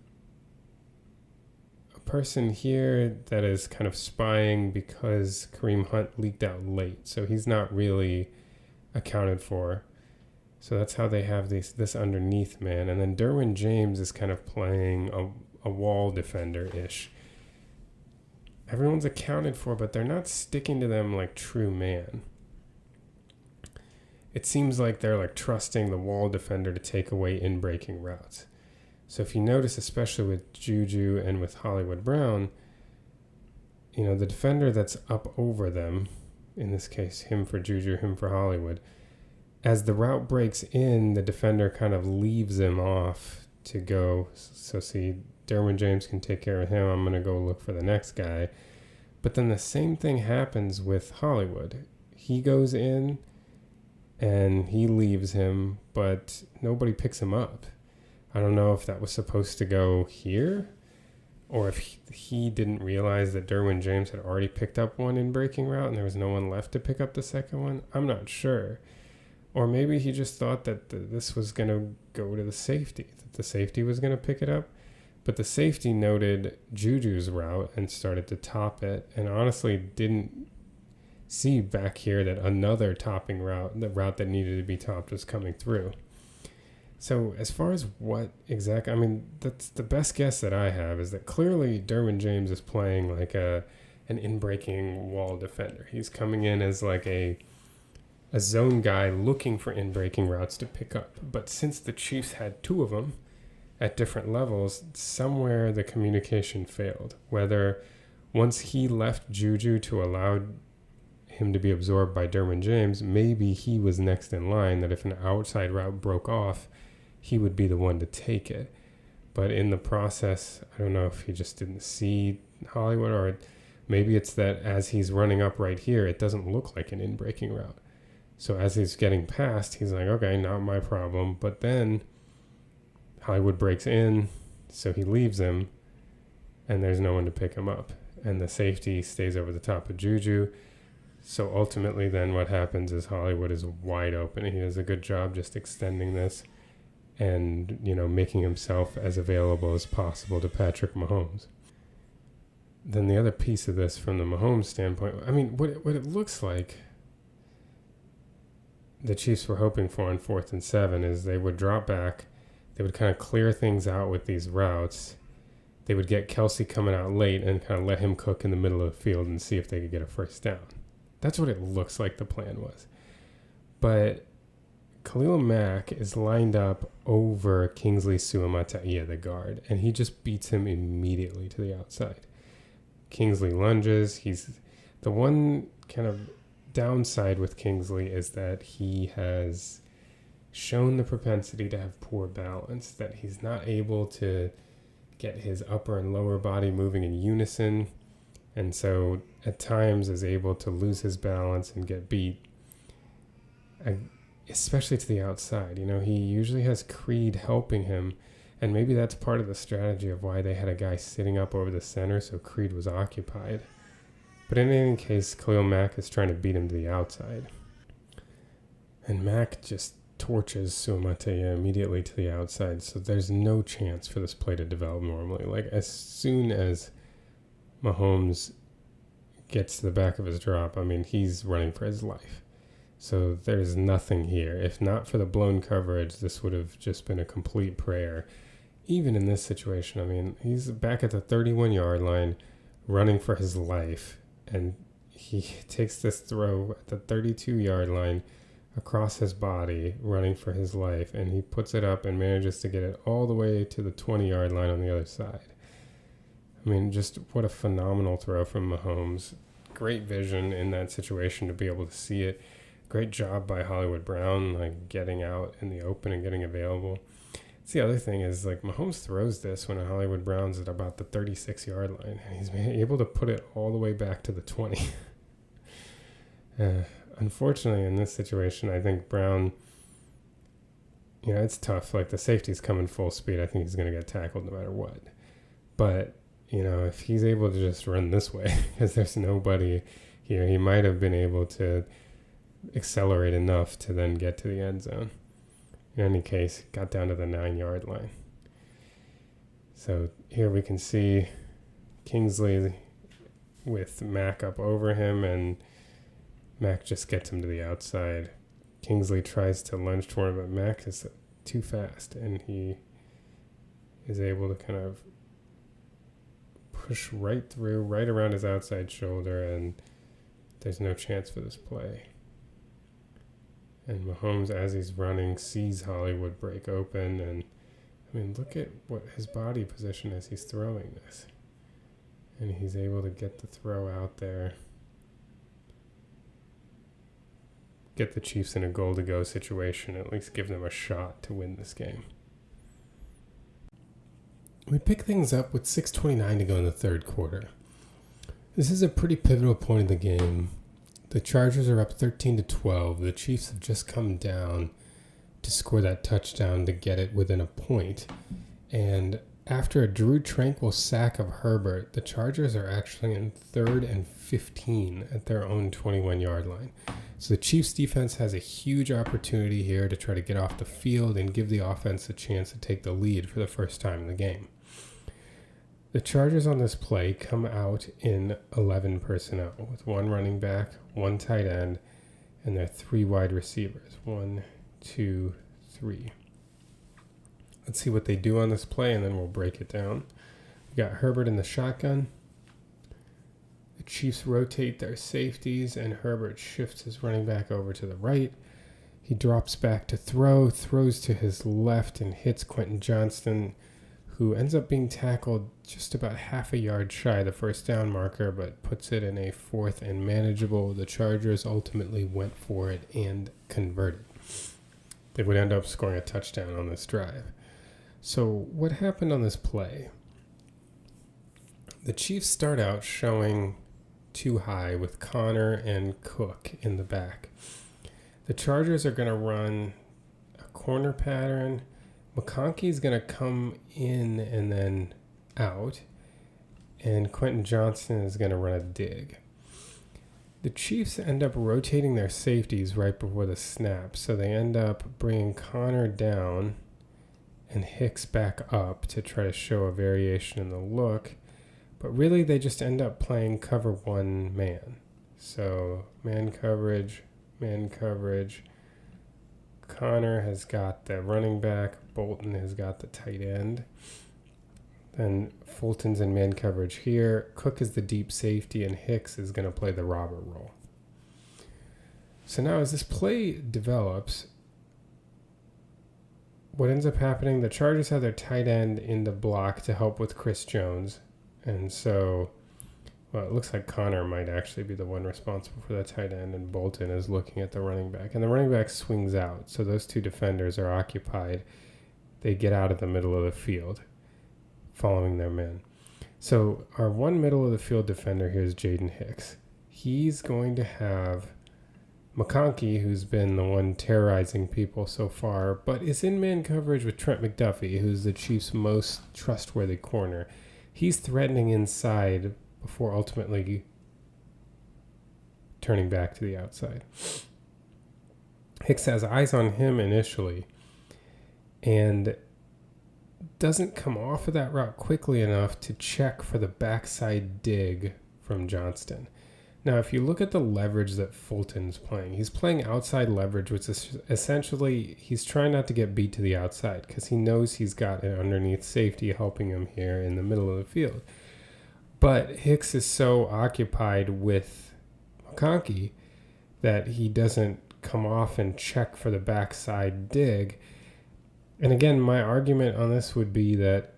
a person here that is kind of spying because Kareem Hunt leaked out late, so he's not really accounted for. So that's how they have this underneath man. And then Derwin James is kind of playing a wall defender-ish. Everyone's accounted for, but they're not sticking to them like true man. It seems like they're like trusting the wall defender to take away in-breaking routes. So if you notice, especially with Juju and with Hollywood Brown, the defender that's up over them, in this case, him for Juju, him for Hollywood, as the route breaks in, the defender kind of leaves him off to go. So see, Derwin James can take care of him. I'm going to go look for the next guy. But then the same thing happens with Hollywood. He goes in and he leaves him, but nobody picks him up. I don't know if that was supposed to go here or if he didn't realize that Derwin James had already picked up one in breaking route and there was no one left to pick up the second one. I'm not sure. Or maybe he just thought that this was going to go to the safety, that the safety was going to pick it up. But the safety noted Juju's route and started to top it, and honestly didn't see back here that another topping route, the route that needed to be topped, was coming through. So as far as what exactly, I mean, that's the best guess that I have is that clearly Derwin James is playing like an in-breaking wall defender. He's coming in as like a zone guy looking for in-breaking routes to pick up. But since the Chiefs had two of them at different levels, somewhere the communication failed. Whether once he left Juju to allow him to be absorbed by Derwin James, maybe he was next in line, that if an outside route broke off, he would be the one to take it. But in the process, I don't know if he just didn't see Hollywood, or maybe it's that as he's running up right here, it doesn't look like an in-breaking route. So as he's getting past, he's like, okay, not my problem. But then Hollywood breaks in, so he leaves him, and there's no one to pick him up. And the safety stays over the top of Juju. So ultimately then what happens is Hollywood is wide open. He does a good job just extending this and, making himself as available as possible to Patrick Mahomes. Then the other piece of this from the Mahomes standpoint, I mean, what it looks like the Chiefs were hoping for on 4th and 7 is they would drop back. They would kind of clear things out with these routes. They would get Kelce coming out late and kind of let him cook in the middle of the field and see if they could get a first down. That's what it looks like the plan was. But Khalil Mack is lined up over Kingsley Suamataia, the guard, and he just beats him immediately to the outside. Kingsley lunges. He's the one kind of downside with Kingsley is that he has shown the propensity to have poor balance, that he's not able to get his upper and lower body moving in unison, and so at times is able to lose his balance and get beat, especially to the outside. He usually has Creed helping him, and maybe that's part of the strategy of why they had a guy sitting up over the center so Creed was occupied. But in any case, Khalil Mack is trying to beat him to the outside. And Mack just torches Suamataia immediately to the outside, so there's no chance for this play to develop normally. Like, as soon as Mahomes gets to the back of his drop, I mean, he's running for his life. So there's nothing here. If not for the blown coverage, this would have just been a complete prayer. Even in this situation, I mean, he's back at the 31-yard line running for his life. And he takes this throw at the 32-yard line across his body, running for his life, and he puts it up and manages to get it all the way to the 20-yard line on the other side. I mean, just what a phenomenal throw from Mahomes. Great vision in that situation to be able to see it. Great job by Hollywood Brown, like getting out in the open and getting available. That's the other thing is, like, Mahomes throws this when Hollywood Brown's at about the 36-yard line, and he's able to put it all the way back to the 20. Unfortunately, in this situation, I think Brown, it's tough. Like, the safety's coming full speed. I think he's going to get tackled no matter what. But, if he's able to just run this way, because there's nobody here, he might have been able to accelerate enough to then get to the end zone. In any case, got down to the 9-yard line. So here we can see Kingsley with Mack up over him, and Mack just gets him to the outside. Kingsley tries to lunge toward him, but Mack is too fast, and he is able to kind of push right through, right around his outside shoulder, and there's no chance for this play. And Mahomes, as he's running, sees Hollywood break open. And, I mean, look at what his body position is. He's throwing this. And he's able to get the throw out there. Get the Chiefs in a goal-to-go situation. At least give them a shot to win this game. We pick things up with 6:29 to go in the third quarter. This is a pretty pivotal point in the game. The Chargers are up 13-12. The Chiefs have just come down to score that touchdown to get it within a point. And after a Drew Tranquil sack of Herbert, the Chargers are actually in 3rd and 15 at their own 21-yard line. So the Chiefs defense has a huge opportunity here to try to get off the field and give the offense a chance to take the lead for the first time in the game. The Chargers on this play come out in 11 personnel with 1 running back, 1 tight end, and their 3 wide receivers. 1, 2, 3. Let's see what they do on this play, and then we'll break it down. We got Herbert in the shotgun. The Chiefs rotate their safeties, and Herbert shifts his running back over to the right. He drops back to throws to his left, and hits Quentin Johnston, who ends up being tackled just about half a yard shy of the first down marker, but puts it in a 4th and manageable. The Chargers ultimately went for it and converted. They would end up scoring a touchdown on this drive. So what happened on this play? The Chiefs start out showing too high with Connor and Cook in the back. The Chargers are going to run a corner pattern. McConkey's going to come in and then out, and Quentin Johnston is going to run a dig. The Chiefs end up rotating their safeties right before the snap, so they end up bringing Connor down and Hicks back up to try to show a variation in the look. But really, they just end up playing cover one man. So man coverage. Connor has got the running back. Bolton has got the tight end. Then Fulton's in man coverage here. Cook is the deep safety, and Hicks is going to play the robber role. So now as this play develops, what ends up happening, the Chargers have their tight end in the block to help with Chris Jones. And so, well, it looks like Connor might actually be the one responsible for the tight end, and Bolton is looking at the running back. And the running back swings out, so those two defenders are occupied. They get out of the middle of the field, following their men. So our one middle of the field defender here is Jaden Hicks. He's going to have McConkey, who's been the one terrorizing people so far, but is in man coverage with Trent McDuffie, who's the Chiefs' most trustworthy corner. He's threatening inside before ultimately turning back to the outside. Hicks has eyes on him initially and doesn't come off of that route quickly enough to check for the backside dig from Johnston. Now, if you look at the leverage that Fulton's playing, he's playing outside leverage, which is essentially he's trying not to get beat to the outside because he knows he's got an underneath safety helping him here in the middle of the field. But Hicks is so occupied with McConkey that he doesn't come off and check for the backside dig. And again, my argument on this would be that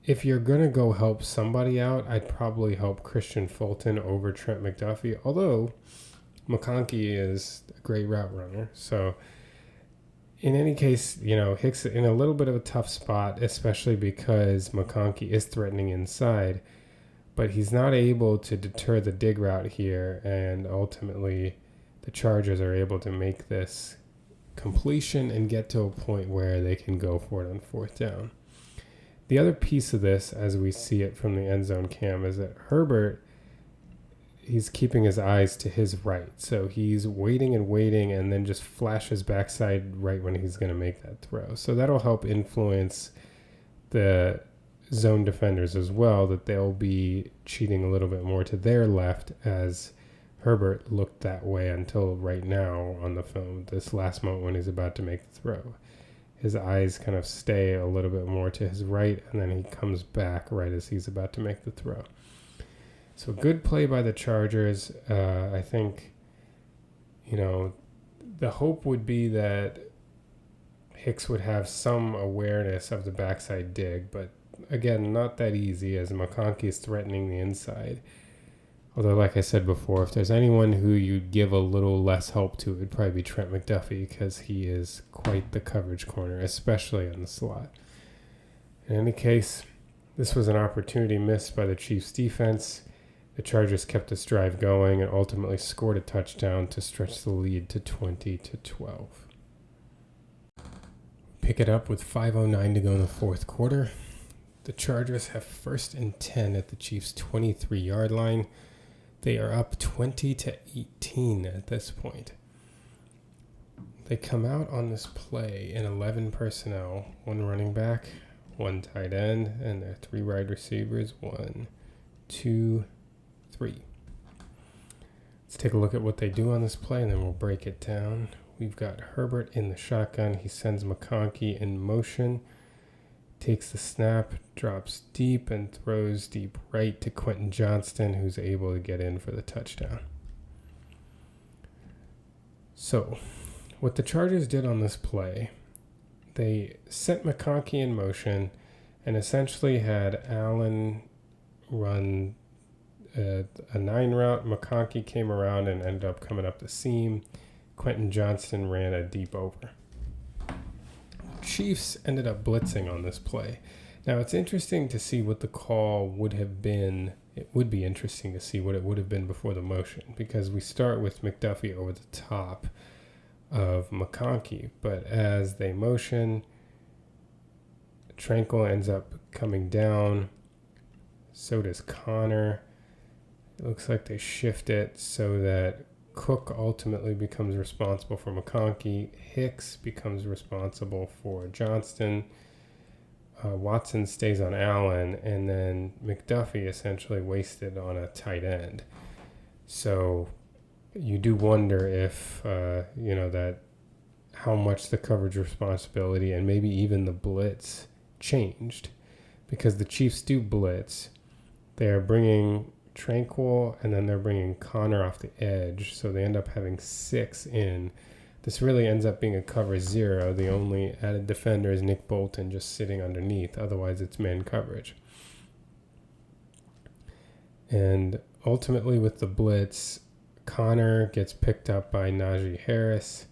if you're going to go help somebody out, I'd probably help Christian Fulton over Trent McDuffie, although McConkey is a great route runner. So in any case, Hicks in a little bit of a tough spot, especially because McConkey is threatening inside, but he's not able to deter the dig route here, and ultimately the Chargers are able to make this completion and get to a point where they can go for it on 4th down. The other piece of this, as we see it from the end zone cam, is that Herbert, he's keeping his eyes to his right. So he's waiting and then just flashes backside right when he's going to make that throw. So that'll help influence the zone defenders as well, that they'll be cheating a little bit more to their left, as Herbert looked that way until right now on the film, this last moment when he's about to make the throw. His eyes kind of stay a little bit more to his right, and then he comes back right as he's about to make the throw. So good play by the Chargers. I think, the hope would be that Hicks would have some awareness of the backside dig, but again, not that easy as McConkey is threatening the inside. Although, like I said before, if there's anyone who you'd give a little less help to, it would probably be Trent McDuffie, because he is quite the coverage corner, especially in the slot. In any case, this was an opportunity missed by the Chiefs' defense. The Chargers kept this drive going and ultimately scored a touchdown to stretch the lead to 20-12. Pick it up with 5:09 to go in the fourth quarter. The Chargers have 1st and 10 at the Chiefs' 23-yard line. They are up 20-18 at this point. They come out on this play in 11 personnel, 1 running back, 1 tight end, and their 3 wide receivers, 1, 2, 3. Let's take a look at what they do on this play, and then we'll break it down. We've got Herbert in the shotgun. He sends McConkey in motion. takes the snap, drops deep, and throws deep right to Quentin Johnston, who's able to get in for the touchdown. So, what the Chargers did on this play, they set McConkey in motion and essentially had Allen run a 9 route. McConkey came around and ended up coming up the seam. Quentin Johnston ran a deep over. Chiefs ended up blitzing on this play. Now, it's interesting to see what the call would have been. It would be interesting to see what it would have been before the motion, because we start with McDuffie over the top of McConkey, but as they motion, Tranquil ends up coming down. So does Connor. It looks like they shift it so that Cook ultimately becomes responsible for McConkey. Hicks becomes responsible for Johnston. Watson stays on Allen, and then McDuffie essentially wasted on a tight end. So you do wonder if, that how much the coverage responsibility and maybe even the blitz changed, because the Chiefs do blitz. They're bringing Tranquil, and then they're bringing Connor off the edge, so they end up having 6 in. This really ends up being a cover 0. The only added defender is Nick Bolton just sitting underneath. Otherwise, it's man coverage. And ultimately with the blitz, Connor gets picked up by Najee Harris.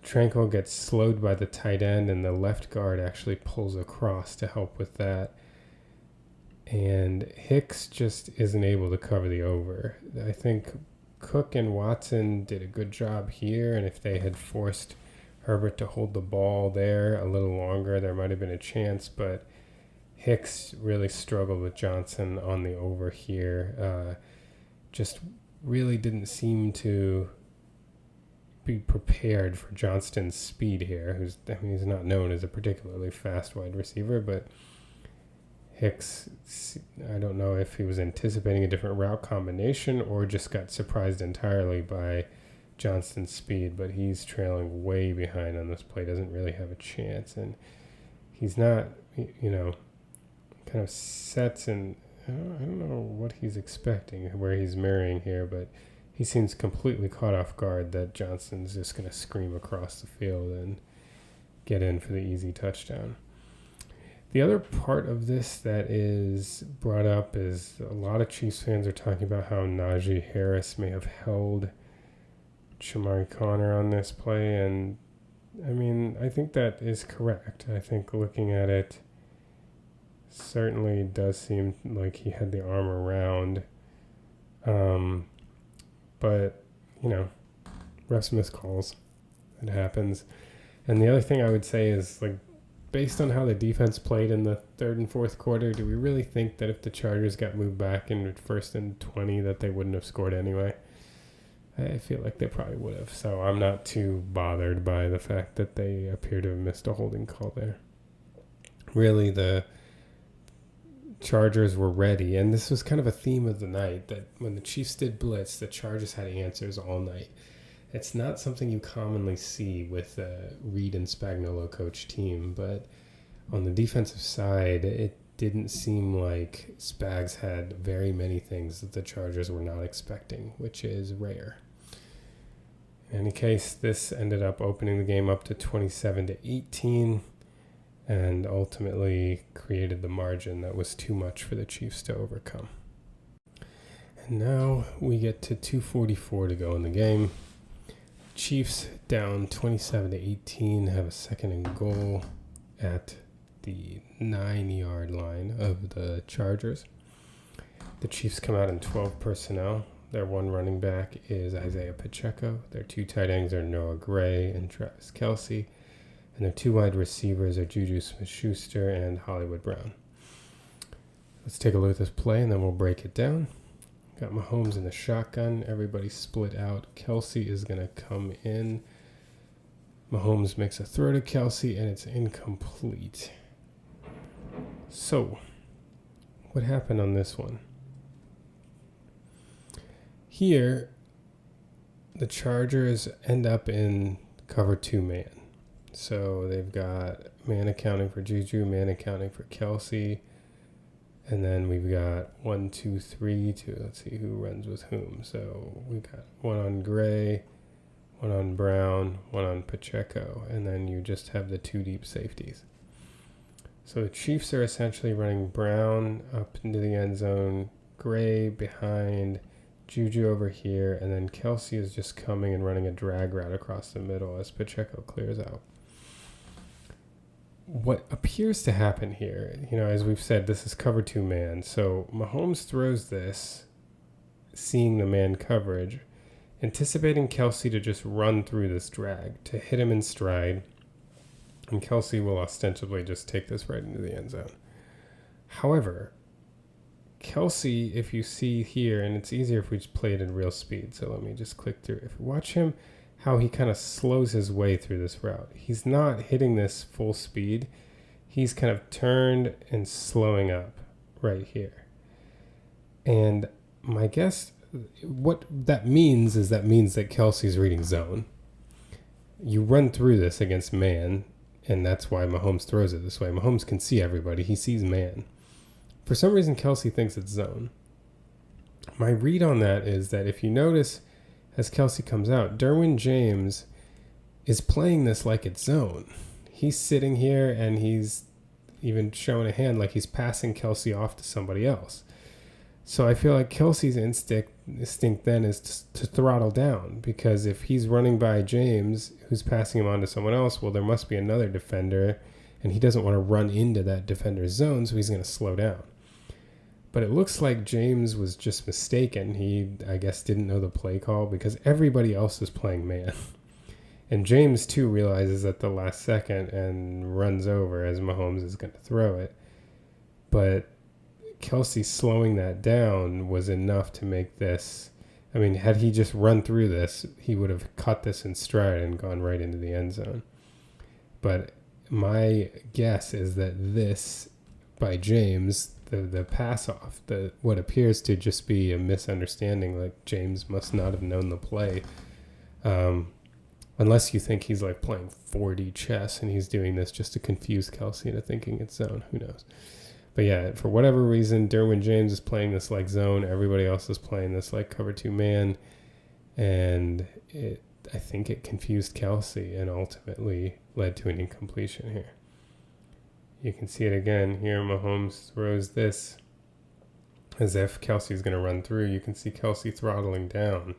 Tranquil gets slowed by the tight end, and the left guard actually pulls across to help with that. And Hicks just isn't able to cover the over. I think Cook and Watson did a good job here, and if they had forced Herbert to hold the ball there a little longer, there might have been a chance, but Hicks really struggled with Johnson on the over here. Just really didn't seem to be prepared for Johnston's speed here. He's not known as a particularly fast wide receiver, but Hicks, I don't know if he was anticipating a different route combination or just got surprised entirely by Johnston's speed, but he's trailing way behind on this play, doesn't really have a chance, and he's not, kind of sets, and I don't know what he's expecting, where he's marrying here, but he seems completely caught off guard that Johnston's just going to scream across the field and get in for the easy touchdown. The other part of this that is brought up is a lot of Chiefs fans are talking about how Najee Harris may have held Shamari Connor on this play, and I think that is correct. I think looking at it, certainly does seem like he had the arm around, but refs miss calls. It happens. And the other thing I would say is, based on how the defense played in the third and fourth quarter, do we really think that if the Chargers got moved back in 1st and 20 that they wouldn't have scored anyway? I feel like they probably would have. So I'm not too bothered by the fact that they appear to have missed a holding call there. Really, the Chargers were ready, and this was kind of a theme of the night, that when the Chiefs did blitz, the Chargers had answers all night. It's not something you commonly see with a Reed and Spagnuolo coach team, but on the defensive side, it didn't seem like Spags had very many things that the Chargers were not expecting, which is rare. In any case, this ended up opening the game up to 27-18 and ultimately created the margin that was too much for the Chiefs to overcome. And now we get to 2:44 to go in the game. Chiefs down 27-18, have a 2nd and goal at the 9-yard line of the Chargers. The Chiefs come out in 12 personnel. Their one running back is Isaiah Pacheco. Their 2 tight ends are Noah Gray and Travis Kelce. And their 2 wide receivers are Juju Smith-Schuster and Hollywood Brown. Let's take a look at this play, and then we'll break it down. Got Mahomes in the shotgun. Everybody split out. Kelce is going to come in. Mahomes makes a throw to Kelce, and it's incomplete. So, what happened on this one? Here, the Chargers end up in cover 2 man. So they've got man accounting for Juju, man accounting for Kelce. And then we've got 1, 2, 3 to, let's see who runs with whom. So we got one on Gray, one on Brown, one on Pacheco, and then you just have the 2 deep safeties. So the Chiefs are essentially running Brown up into the end zone, Gray behind, Juju over here, and then Kelce is just coming and running a drag route across the middle as Pacheco clears out. What appears to happen here, as we've said, this is cover 2 man. So Mahomes throws this, seeing the man coverage, anticipating Kelce to just run through this drag, to hit him in stride, and Kelce will ostensibly just take this right into the end zone. However, Kelce, if you see here, and it's easier if we just play it in real speed, so let me just click through. If you watch him, how he kind of slows his way through this route. He's not hitting this full speed. He's kind of turned and slowing up right here. And my guess, what that means is that Kelce's reading zone. You run through this against man, and that's why Mahomes throws it this way. Mahomes can see everybody. He sees man. For some reason, Kelce thinks it's zone. My read on that is that if you notice, as Kelce comes out, Derwin James is playing this like it's zone. He's sitting here and he's even showing a hand like he's passing Kelce off to somebody else. So I feel like Kelce's instinct then is to throttle down, because if he's running by James, who's passing him on to someone else, well, there must be another defender, and he doesn't want to run into that defender's zone, so he's going to slow down. But it looks like James was just mistaken. He, I guess, didn't know the play call, because everybody else is playing man. And James, too, realizes at the last second and runs over as Mahomes is going to throw it. But Kelce slowing that down was enough to make this. I mean, had he just run through this, he would have caught this in stride and gone right into the end zone. But my guess is that this, by James, the pass off, what appears to just be a misunderstanding, like James must not have known the play, unless you think he's like playing 4D chess and he's doing this just to confuse Kelce into thinking it's zone. Who knows? But yeah, for whatever reason, Derwin James is playing this like zone. Everybody else is playing this like cover 2 man, and I think it confused Kelce and ultimately led to an incompletion here. You can see it again here. Mahomes throws this as if Kelce's going to run through. You can see Kelce throttling down,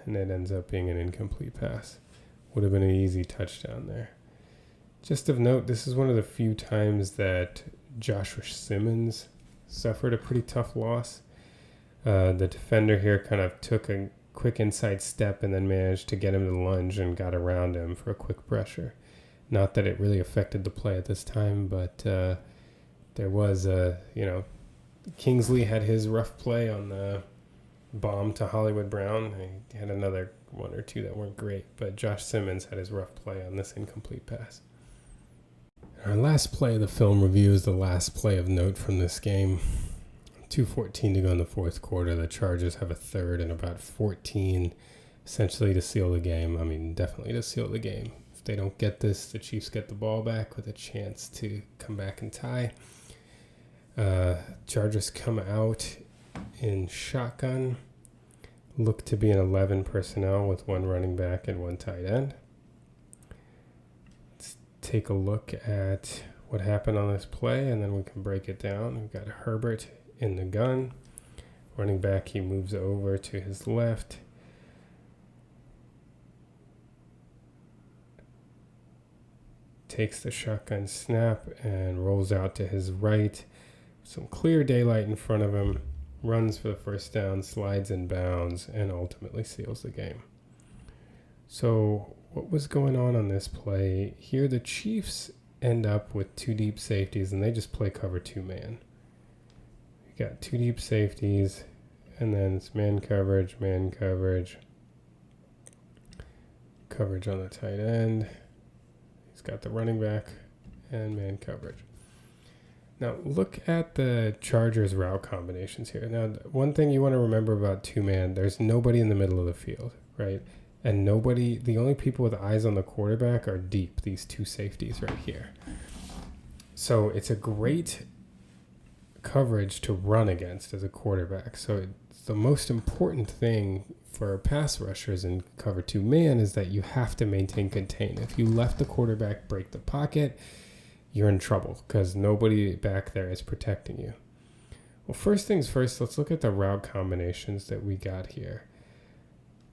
and it ends up being an incomplete pass. Would have been an easy touchdown there. Just of note, this is one of the few times that Joshua Simmons suffered a pretty tough loss. The defender here kind of took a quick inside step and then managed to get him to lunge and got around him for a quick pressure. Not that it really affected the play at this time, but there was Kingsley had his rough play on the bomb to Hollywood Brown. He had another one or two that weren't great, but Josh Simmons had his rough play on this incomplete pass. Our last play of the film review is the last play of note from this game. 2:14 to go in the fourth quarter. The Chargers have a third and about 14, essentially to seal the game. I mean, definitely to seal the game. If they don't get this, the Chiefs get the ball back with a chance to come back and tie. Chargers come out in shotgun. Look to be an 11 personnel with one running back and one tight end. Let's take a look at what happened on this play, and then we can break it down. We've got Herbert in the gun. Running back, he moves over to his left. Takes the shotgun snap and rolls out to his right. Some clear daylight in front of him. Runs for the first down, slides in bounds, and ultimately seals the game. So what was going on this play? Here the Chiefs end up with two deep safeties, and they just play cover 2 man. You got two deep safeties, and then it's man coverage, coverage on the tight end. He's got the running back and man coverage. Now, look at the Chargers route combinations here. Now, one thing you want to remember about 2 man, there's nobody in the middle of the field, right? And the only people with eyes on the quarterback are deep, these two safeties right here. So it's a great coverage to run against as a quarterback. So it's the most important thing for pass rushers in cover 2 man is that you have to maintain contain. If you let the quarterback break the pocket, you're in trouble because nobody back there is protecting you. Well, first things first, let's look at the route combinations that we got here.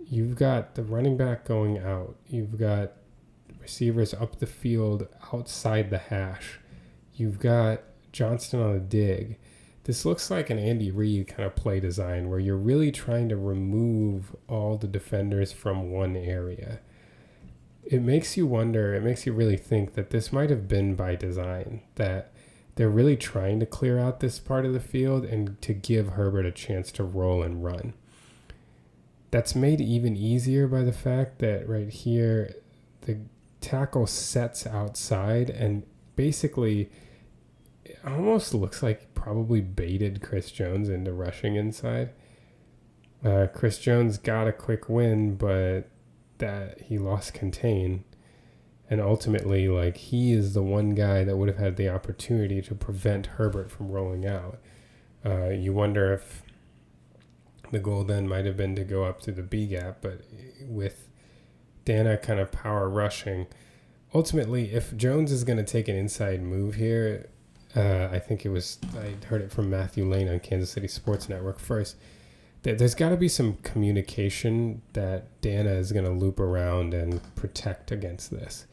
You've got the running back going out. You've got receivers up the field outside the hash. You've got Johnston on a dig. This looks like an Andy Reid kind of play design where you're really trying to remove all the defenders from one area. It makes you wonder, it makes you really think that this might have been by design, that they're really trying to clear out this part of the field and to give Herbert a chance to roll and run. That's made even easier by the fact that right here, the tackle sets outside and basically it almost looks like probably baited Chris Jones into rushing inside. Chris Jones got a quick win, but that he lost contain. And ultimately, like, he is the one guy that would have had the opportunity to prevent Herbert from rolling out. You wonder if the goal then might have been to go up to the B gap, but with Dana kind of power rushing, ultimately, if Jones is going to take an inside move here, I heard it from Matthew Lane on Kansas City Sports Network first, that there's got to be some communication that Dana is going to loop around and protect against this.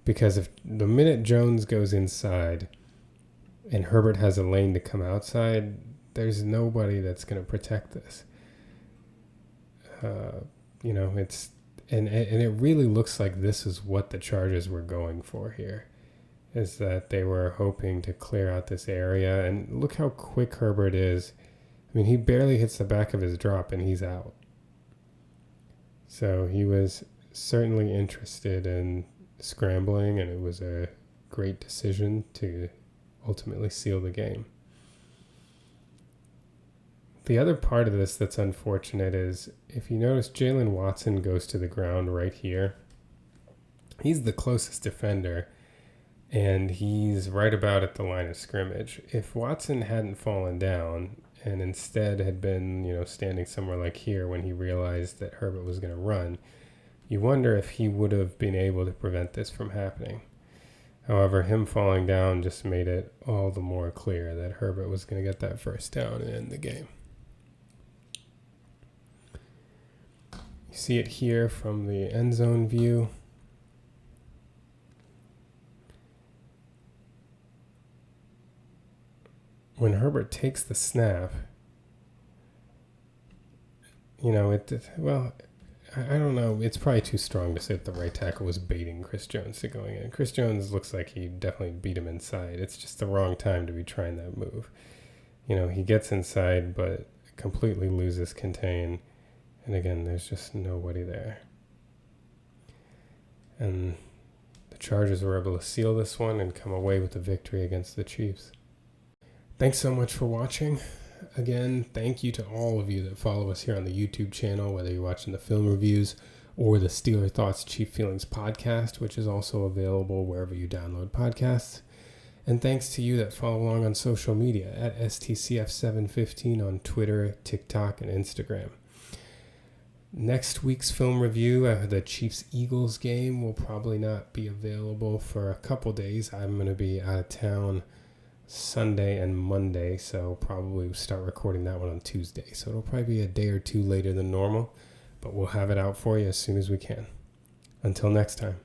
Because if the minute Jones goes inside and Herbert has a lane to come outside, there's nobody that's going to protect this. It's and it really looks like this is what the Chargers were going for here, is that they were hoping to clear out this area. And look how quick Herbert is. I mean, he barely hits the back of his drop and he's out. So he was certainly interested in scrambling, and it was a great decision to ultimately seal the game. The other part of this that's unfortunate is, if you notice, Jalen Watson goes to the ground right here. He's the closest defender, and he's right about at the line of scrimmage. If Watson hadn't fallen down and instead had been, standing somewhere like here when he realized that Herbert was going to run, you wonder if he would have been able to prevent this from happening. However, him falling down just made it all the more clear that Herbert was going to get that first down and end the game. You see it here from the end zone view. When Herbert takes the snap, I don't know. It's probably too strong to say that the right tackle was baiting Chris Jones to going in. Chris Jones looks like he definitely beat him inside. It's just the wrong time to be trying that move. He gets inside, but completely loses contain. And again, there's just nobody there. And the Chargers were able to seal this one and come away with the victory against the Chiefs. Thanks so much for watching. Again, thank you to all of you that follow us here on the YouTube channel, whether you're watching the film reviews or the Steeler Thoughts Chief Feelings podcast, which is also available wherever you download podcasts. And thanks to you that follow along on social media at STCF715 on Twitter, TikTok, and Instagram. Next week's film review, the Chiefs-Eagles game, will probably not be available for a couple days. I'm going to be out of town Sunday and Monday, so probably start recording that one on Tuesday. So it'll probably be a day or two later than normal, but we'll have it out for you as soon as we can. Until next time.